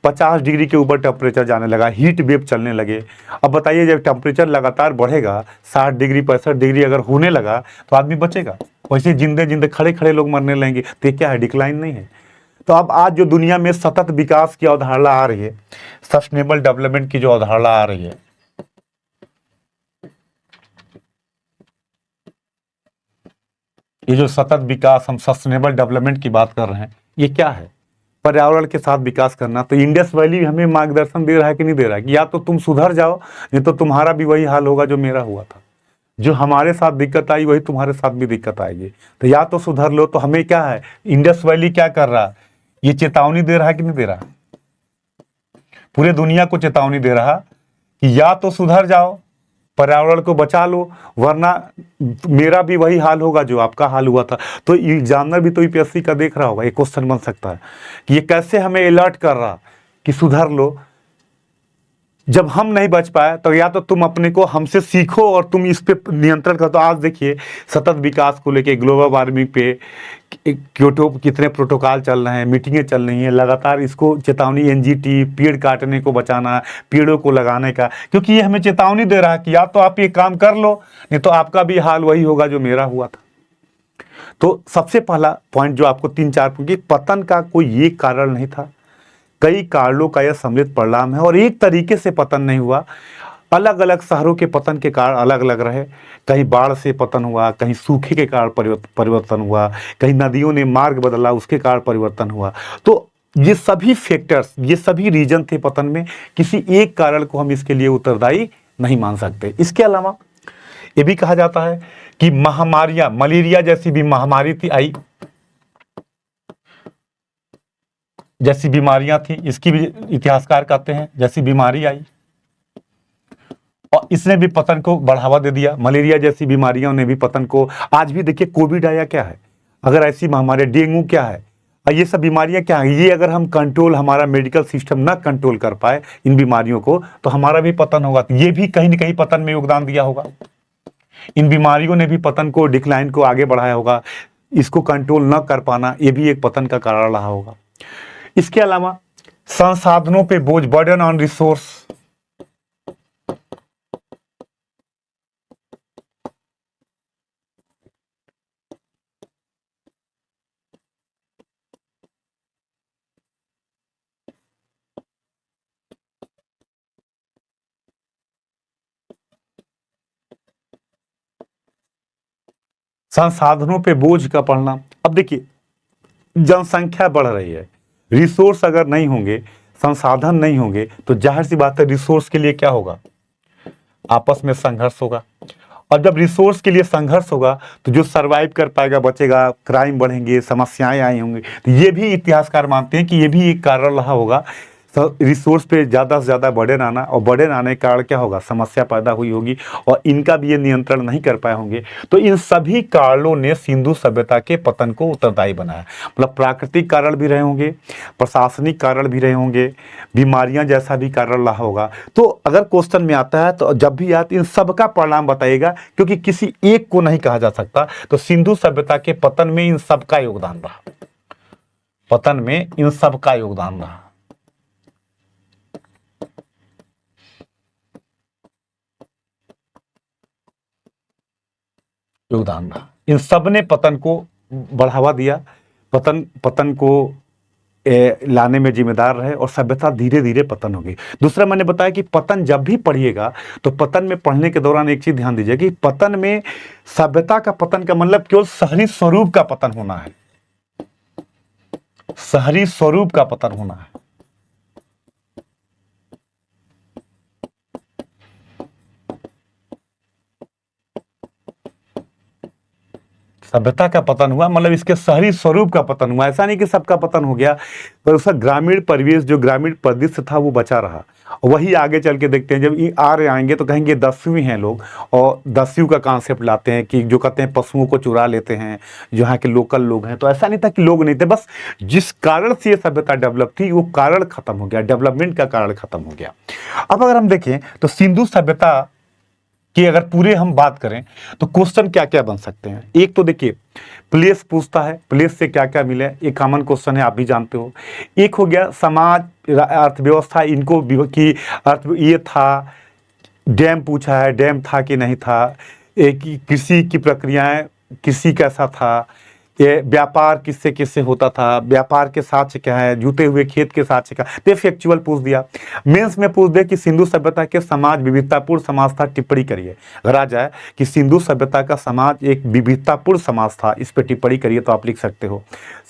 50 डिग्री के ऊपर टेम्परेचर जाने लगा, हीट वेव चलने लगे। अब बताइए जब टेम्परेचर लगातार बढ़ेगा, 60 डिग्री 65 डिग्री अगर होने लगा तो आदमी बचेगा? वैसे जिंदे जिंदे खड़े खड़े लोग मरने लगेंगे। तो ये क्या है, डिक्लाइन नहीं है। तो अब आज जो दुनिया में सतत विकास की अवधारणा आ रही है, सस्टेनेबल डेवलपमेंट की जो अवधारणा आ रही है, ये जो सतत विकास, हम सस्टेनेबल डेवलपमेंट की बात कर रहे हैं, ये क्या है, पर्यावरण के साथ विकास करना। तो इंडस वैली हमें मार्गदर्शन दे रहा है कि नहीं दे रहा है कि या तो तुम सुधर जाओ, नहीं तो तुम्हारा भी वही हाल होगा जो मेरा हुआ था। जो हमारे साथ दिक्कत आई वही तुम्हारे साथ भी दिक्कत आएगी। तो या तो सुधर लो। तो हमें क्या है, इंडस वैली क्या कर रहा है, ये चेतावनी दे रहा है कि नहीं दे रहा, पूरे दुनिया को चेतावनी दे रहा कि या तो सुधर जाओ, पर्यावरण को बचा लो, वरना मेरा भी वही हाल होगा जो आपका हाल हुआ था। तो एग्जामिनर भी तो यूपीएससी का देख रहा होगा, एक क्वेश्चन बन सकता है कि ये कैसे हमें अलर्ट कर रहा कि सुधर लो, जब हम नहीं बच पाए तो या तो तुम अपने को हमसे सीखो और तुम इस पे नियंत्रण करो। तो आज देखिए सतत विकास को लेके, ग्लोबल वार्मिंग पे क्योटो कितने प्रोटोकॉल चल रहे हैं, मीटिंगें चल रही हैं लगातार। इसको चेतावनी एनजीटी, पेड़ काटने को बचाना, पेड़ों को लगाने का, क्योंकि ये हमें चेतावनी दे रहा है कि या तो आप ये काम कर लो, नहीं तो आपका भी हाल वही होगा जो मेरा हुआ था। तो सबसे पहला पॉइंट जो आपको 3-4 कि पतन का कोई एक कारण नहीं था, कई कारणों का यह सम्मिलित परिणाम है। और एक तरीके से पतन नहीं हुआ, अलग अलग शहरों के पतन के कारण अलग अलग रहे। कहीं बाढ़ से पतन हुआ, कहीं सूखे के कारण परिवर्तन हुआ, कहीं नदियों ने मार्ग बदला उसके कारण परिवर्तन हुआ। तो ये सभी फैक्टर्स, ये सभी रीजन थे पतन में। किसी एक कारण को हम इसके लिए उत्तरदायी नहीं मान सकते। इसके अलावा ये भी कहा जाता है कि महामारियां, मलेरिया जैसी भी महामारी थी आई, जैसी बीमारियां थी, इसकी भी इतिहासकार कहते हैं जैसी बीमारी आई और इसने भी पतन को बढ़ावा दे दिया। मलेरिया जैसी बीमारियों ने भी पतन को, आज भी देखिए कोविड आया क्या है, अगर ऐसी महामारी, डेंगू क्या है, ये सब बीमारियां क्या है, ये अगर हम कंट्रोल, हमारा मेडिकल सिस्टम ना कंट्रोल कर पाए इन बीमारियों को, तो हमारा भी पतन होगा। तो ये भी कहीं ना कहीं पतन में योगदान दिया होगा। इन बीमारियों ने भी पतन को, डिक्लाइन को आगे बढ़ाया होगा। इसको कंट्रोल न कर पाना ये भी एक पतन का कारण रहा होगा। इसके अलावा संसाधनों पे बोझ, बर्डन ऑन रिसोर्स, संसाधनों पे बोझ का पड़ना। अब देखिए जनसंख्या बढ़ रही है, रिसोर्स अगर नहीं होंगे, संसाधन नहीं होंगे, तो जाहिर सी बात है रिसोर्स के लिए क्या होगा, आपस में संघर्ष होगा। और जब रिसोर्स के लिए संघर्ष होगा तो जो सरवाइव कर पाएगा बचेगा, क्राइम बढ़ेंगे, समस्याएं आई होंगी। तो ये भी इतिहासकार मानते हैं कि ये भी एक कारण रहा होगा, रिसोर्स पे ज़्यादा से ज़्यादा बर्डन आना, और बर्डन आने के कारण क्या होगा, समस्या पैदा हुई होगी और इनका भी ये नियंत्रण नहीं कर पाए होंगे। तो इन सभी कारणों ने सिंधु सभ्यता के पतन को उत्तरदायी बनाया। मतलब प्राकृतिक कारण भी रहे होंगे, प्रशासनिक कारण भी रहे होंगे, बीमारियां जैसा भी कारण रहा होगा। तो अगर क्वेश्चन में आता है तो जब भी आप इन सब का परिणाम बताइएगा, क्योंकि किसी एक को नहीं कहा जा सकता। तो सिंधु सभ्यता के पतन में इन सब का योगदान रहा, पतन में इन सब का योगदान रहा, योगदान रहा। इन सब ने पतन को बढ़ावा दिया, पतन को लाने में जिम्मेदार रहे और सभ्यता धीरे धीरे पतन होगी। दूसरा मैंने बताया कि पतन जब भी पढ़िएगा तो पतन में पढ़ने के दौरान एक चीज ध्यान दीजिए कि पतन में सभ्यता का पतन का मतलब केवल शहरी स्वरूप का पतन होना है, शहरी स्वरूप का पतन होना है। सभ्यता का पतन हुआ मतलब इसके शहरी स्वरूप का पतन हुआ। ऐसा नहीं कि सबका पतन हो गया, पर उसका ग्रामीण परिवेश, जो ग्रामीण परिदृश्य था वो बचा रहा। वही आगे चल के देखते हैं, जब आर्य आएंगे तो कहेंगे दस्युई हैं लोग, और दस्यु का कॉन्सेप्ट लाते हैं कि जो कहते हैं पशुओं को चुरा लेते हैं, जो यहाँ के लोकल लोग हैं। तो ऐसा नहीं था कि लोग नहीं थे, बस जिस कारण से ये सभ्यता डेवलप थी वो कारण खत्म हो गया, डेवलपमेंट का कारण खत्म हो गया। अब अगर हम देखें तो सिंधु सभ्यता कि अगर पूरे हम बात करें तो क्वेश्चन क्या क्या बन सकते हैं। एक तो देखिए प्लेस पूछता है, प्लेस से क्या क्या मिले, एक कॉमन क्वेश्चन है, आप भी जानते हो। एक हो गया समाज, अर्थव्यवस्था, इनको की अर्थ ये था। डैम पूछा है, डैम था कि नहीं था। एक कृषि की प्रक्रियाएं, कृषि कैसा था, ये व्यापार किससे किससे होता था, व्यापार के साक्ष्य क्या है, जुते हुए खेत के साक्ष्य क्या। तो फैक्चुअल पूछ दिया। मेंस में पूछ दे कि सिंधु सभ्यता के समाज विविधतापूर्ण समाज था, टिप्पणी करिए। अगर आ जाए कि सिंधु सभ्यता का समाज एक विविधतापूर्ण समाज था, इस पे टिप्पणी करिए, तो आप लिख सकते हो।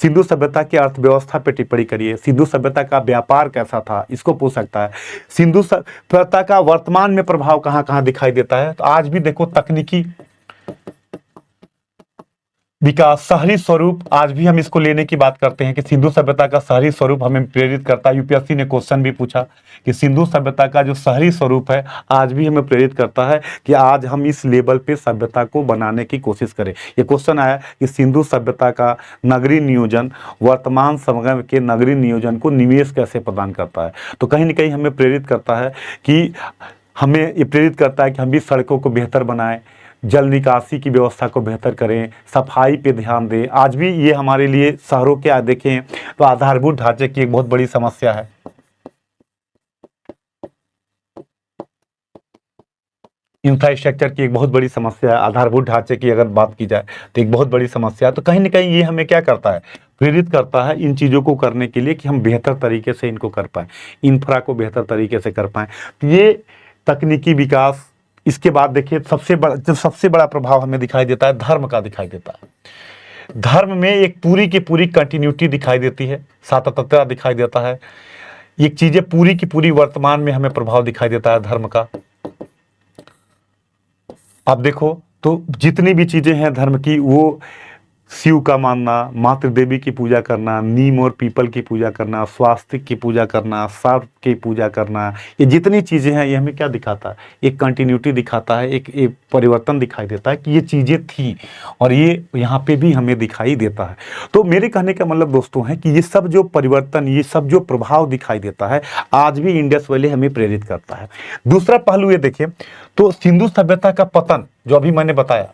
सिंधु सभ्यता की अर्थव्यवस्था पे टिप्पणी करिए। सिंधु सभ्यता का व्यापार कैसा था, इसको पूछ सकता है। सिंधु सभ्यता का वर्तमान में प्रभाव कहाँ कहाँ दिखाई देता है। तो आज भी देखो तकनीकी विकास, शहरी स्वरूप, आज भी हम इसको लेने की बात करते हैं कि सिंधु सभ्यता का शहरी स्वरूप हमें प्रेरित करता है। यूपीएससी ने क्वेश्चन भी पूछा कि सिंधु सभ्यता का जो शहरी स्वरूप है आज भी हमें प्रेरित करता है कि आज हम इस लेवल पे सभ्यता को बनाने की कोशिश करें। ये क्वेश्चन आया कि सिंधु सभ्यता का नगरीय नियोजन वर्तमान समय के नगरीय नियोजन को निवेश कैसे प्रदान करता है। तो कहीं ना कहीं हमें प्रेरित करता है कि हमें ये प्रेरित करता है कि हम भी सड़कों को बेहतर बनाएं, जल निकासी की व्यवस्था को बेहतर करें, सफाई पे ध्यान दें। आज भी ये हमारे लिए शहरों के देखें तो आधारभूत ढांचे की एक बहुत बड़ी समस्या है। इंफ्रास्ट्रक्चर की एक बहुत बड़ी समस्या है। आधारभूत ढांचे की अगर बात की जाए तो एक बहुत बड़ी समस्या है। तो कहीं ना कहीं ये हमें क्या करता है, प्रेरित करता है इन चीज़ों को करने के लिए कि हम बेहतर तरीके से इनको कर पाएँ, इंफ्रा को बेहतर तरीके से कर पाएँ। तो ये तकनीकी विकास, इसके बाद देखिए सबसे बड़ा प्रभाव हमें दिखाई देता है धर्म का दिखाई देता है। धर्म में एक पूरी की पूरी कंटिन्यूटी दिखाई देती है, सातत्यता दिखाई देता है। ये चीज़ें पूरी की पूरी वर्तमान में हमें प्रभाव दिखाई देता है धर्म का। आप देखो तो जितनी भी चीज़ें हैं धर्म की, वो शिव का मानना, मातृ देवी की पूजा करना, नीम और पीपल की पूजा करना, स्वास्तिक की पूजा करना, सर्प की पूजा करना, ये जितनी चीज़ें हैं ये हमें क्या दिखाता है, एक कंटिन्यूटी दिखाता है, एक परिवर्तन दिखाई देता है कि ये चीज़ें थी और ये यहाँ पे भी हमें दिखाई देता है। तो मेरे कहने का मतलब दोस्तों है कि ये सब जो परिवर्तन, ये सब जो प्रभाव दिखाई देता है आज भी इंडस वैली हमें प्रेरित करता है। दूसरा पहलू ये देखें तो सिंधु सभ्यता का पतन जो अभी मैंने बताया,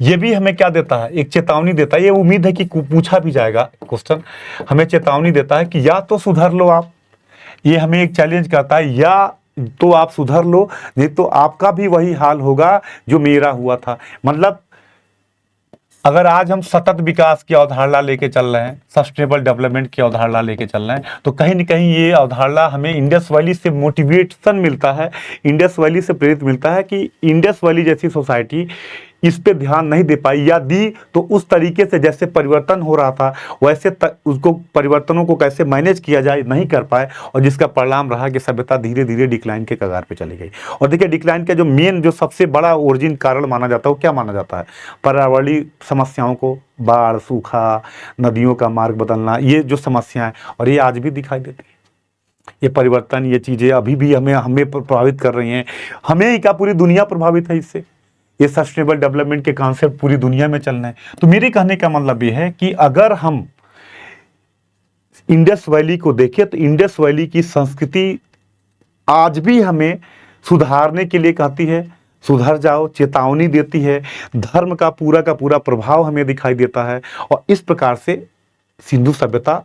ये भी हमें क्या देता है, एक चेतावनी देता है। ये उम्मीद है कि पूछा भी जाएगा क्वेश्चन, हमें चेतावनी देता है कि या तो सुधर लो आप, ये हमें एक चैलेंज करता है, या तो आप सुधर लो नहीं तो आपका भी वही हाल होगा जो मेरा हुआ था। मतलब अगर आज हम सतत विकास की अवधारणा लेके चल रहे हैं, सस्टेनेबल डेवलपमेंट की अवधारणा लेके चल रहे हैं, तो कहीं ना कहीं ये अवधारणा हमें इंडस वैली से मोटिवेशन मिलता है, इंडस वैली से प्रेरित मिलता है कि इंडस वैली जैसी सोसाइटी इस पे ध्यान नहीं दे पाई, या दी तो उस तरीके से जैसे परिवर्तन हो रहा था वैसे उसको परिवर्तनों को कैसे मैनेज किया जाए नहीं कर पाए, और जिसका परिणाम रहा कि सभ्यता धीरे धीरे डिक्लाइन के कगार पे चली गई। और देखिए डिक्लाइन का जो मेन जो सबसे बड़ा ओरिजिन कारण माना जाता है वो क्या माना जाता है, पर्यावरणीय समस्याओं को, बाढ़, सूखा, नदियों का मार्ग बदलना, ये जो समस्याएं, और ये आज भी दिखाई देती है। ये परिवर्तन, ये चीज़ें अभी भी हमें प्रभावित कर रही हैं। हमें ही क्या, पूरी दुनिया प्रभावित है इससे। ये सस्टेनेबल डेवलपमेंट के कॉन्सेप्ट पूरी दुनिया में चल रहे हैं। तो मेरे कहने का मतलब ये है कि अगर हम इंडस वैली को देखें तो इंडस वैली की संस्कृति आज भी हमें सुधारने के लिए कहती है, सुधर जाओ, चेतावनी देती है। धर्म का पूरा प्रभाव हमें दिखाई देता है, और इस प्रकार से सिंधु सभ्यता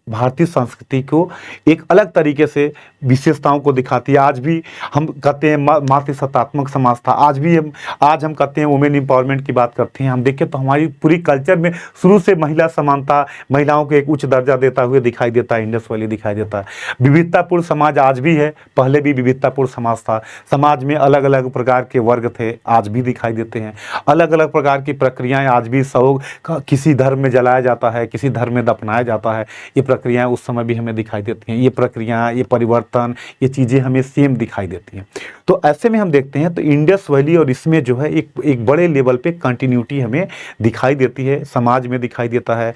भारतीय संस्कृति को एक अलग तरीके से विशेषताओं को दिखाती है। आज भी हम कहते हैं मातृसत्तात्मक समाज था, आज हम कहते हैं वुमेन एम्पावरमेंट की बात करते हैं। हम देखें तो हमारी पूरी कल्चर में शुरू से महिला समानता, महिलाओं को एक उच्च दर्जा देता हुए दिखाई देता है, इंडस वैली दिखाई देता है। विविधतापूर्ण समाज आज भी है, पहले भी विविधतापूर्ण समाज था। समाज में अलग अलग प्रकार के वर्ग थे, आज भी दिखाई देते हैं। अलग अलग प्रकार की प्रक्रियाएं आज भी सब, किसी धर्म में जलाया जाता है, किसी धर्म में दफनाया जाता है, ये प्रक्रियाएं उस समय भी हमें दिखाई देती हैं। ये प्रक्रियाएं, ये परिवर्तन, ये चीज़ें हमें सेम दिखाई देती हैं। तो ऐसे में हम देखते हैं तो इंडस वैली और इसमें जो है एक बड़े लेवल पे कंटिन्यूटी हमें दिखाई देती है, समाज में दिखाई देता है।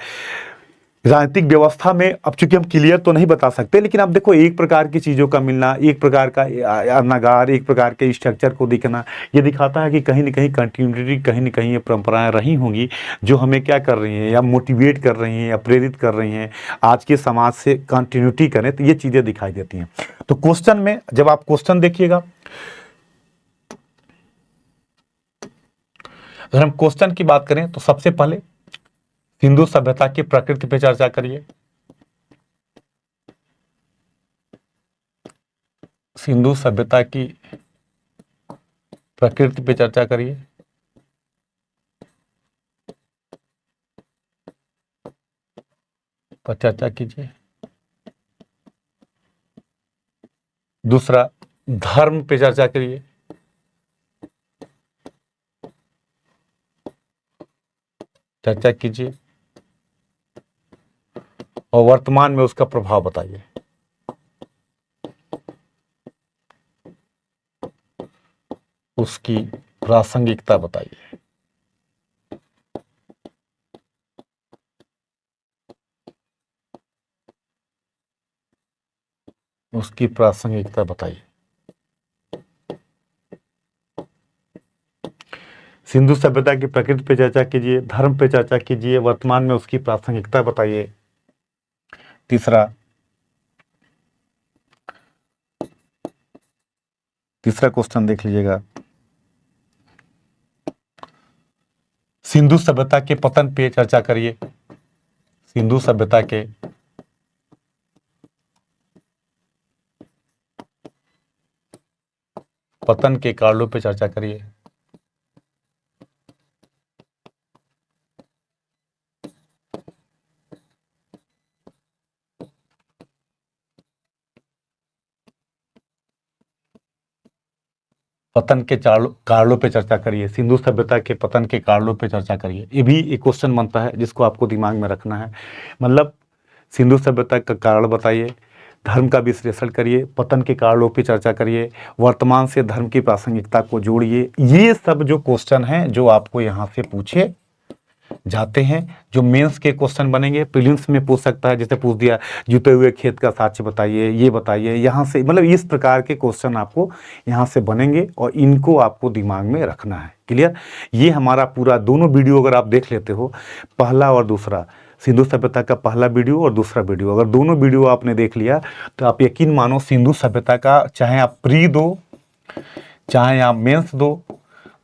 राजनीतिक व्यवस्था में अब चूंकि हम क्लियर तो नहीं बता सकते, लेकिन अब देखो एक प्रकार की चीज़ों का मिलना, एक प्रकार का नगार, एक प्रकार के स्ट्रक्चर को दिखना, ये दिखाता है कि कहीं ना कहीं कंटिन्यूटी, कहीं ना कहीं ये परंपराएं रही होंगी जो हमें क्या कर रही हैं, या मोटिवेट कर रही हैं, या प्रेरित कर रही हैं आज के समाज से कंटिन्यूटी करें। तो ये चीज़ें दिखाई देती हैं। तो क्वेश्चन में जब आप क्वेश्चन देखिएगा, अगर हम क्वेश्चन की बात करें तो सबसे पहले सिंधु सभ्यता की प्रकृति पे चर्चा करिए। सिंधु सभ्यता की प्रकृति पे चर्चा करिए। पर चर्चा कीजिए। दूसरा, धर्म पे चर्चा करिए। चर्चा कीजिए और वर्तमान में उसका प्रभाव बताइए। उसकी प्रासंगिकता बताइए। उसकी प्रासंगिकता बताइए। सिंधु सभ्यता की प्रकृति पे चर्चा कीजिए, धर्म पे चर्चा कीजिए, वर्तमान में उसकी प्रासंगिकता बताइए। तीसरा क्वेश्चन देख लीजिएगा, सिंधु सभ्यता के पतन पे चर्चा करिए। सिंधु सभ्यता के पतन के कारणों पे चर्चा करिए। पतन के कारणों पे चर्चा करिए। सिंधु सभ्यता के पतन के कारणों पे चर्चा करिए। ये भी एक क्वेश्चन बनता है जिसको आपको दिमाग में रखना है। मतलब सिंधु सभ्यता का कारण बताइए, धर्म का विश्लेषण करिए, पतन के कारणों पे चर्चा करिए, वर्तमान से धर्म की प्रासंगिकता को जोड़िए। ये सब जो क्वेश्चन हैं जो आपको यहाँ से पूछे जाते हैं, जो मेंस के क्वेश्चन बनेंगे, प्रीलिम्स में पूछ सकता है। जैसे पूछ दिया जुते हुए खेत का साक्ष्य बताइए, ये बताइए, यहाँ से मतलब इस प्रकार के क्वेश्चन आपको यहाँ से बनेंगे और इनको आपको दिमाग में रखना है। क्लियर? ये हमारा पूरा दोनों वीडियो अगर आप देख लेते हो, पहला और दूसरा, सिंधु सभ्यता का पहला वीडियो और दूसरा वीडियो, अगर दोनों वीडियो आपने देख लिया तो आप यकीन मानो सिंधु सभ्यता का चाहे आप प्री दो चाहे आप मेंस दो,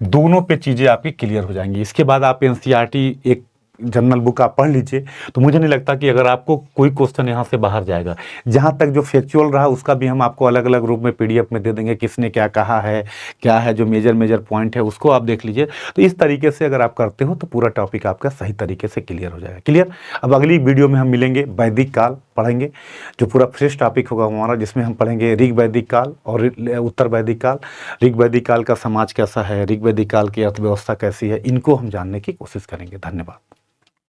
दोनों पे चीज़ें आपकी क्लियर हो जाएंगी। इसके बाद आप एनसीईआरटी एक जनरल बुक आप पढ़ लीजिए, तो मुझे नहीं लगता कि अगर आपको कोई क्वेश्चन यहाँ से बाहर जाएगा। जहाँ तक जो फैक्चुअल रहा उसका भी हम आपको अलग अलग रूप में पीडीएफ में दे देंगे, किसने क्या कहा है, क्या है जो मेजर पॉइंट है उसको आप देख लीजिए। तो इस तरीके से अगर आप करते हो तो पूरा टॉपिक आपका सही तरीके से क्लियर हो जाएगा। क्लियर? अब अगली वीडियो में हम मिलेंगे, वैदिक काल पढ़ेंगे, जो पूरा फ्रेश टॉपिक होगा हमारा, जिसमें हम पढ़ेंगे ऋग वैदिक काल और उत्तर वैदिक काल। ऋग वैदिक काल का समाज कैसा है, ऋग वैदिक काल की अर्थव्यवस्था कैसी है, इनको हम जानने की कोशिश करेंगे। धन्यवाद।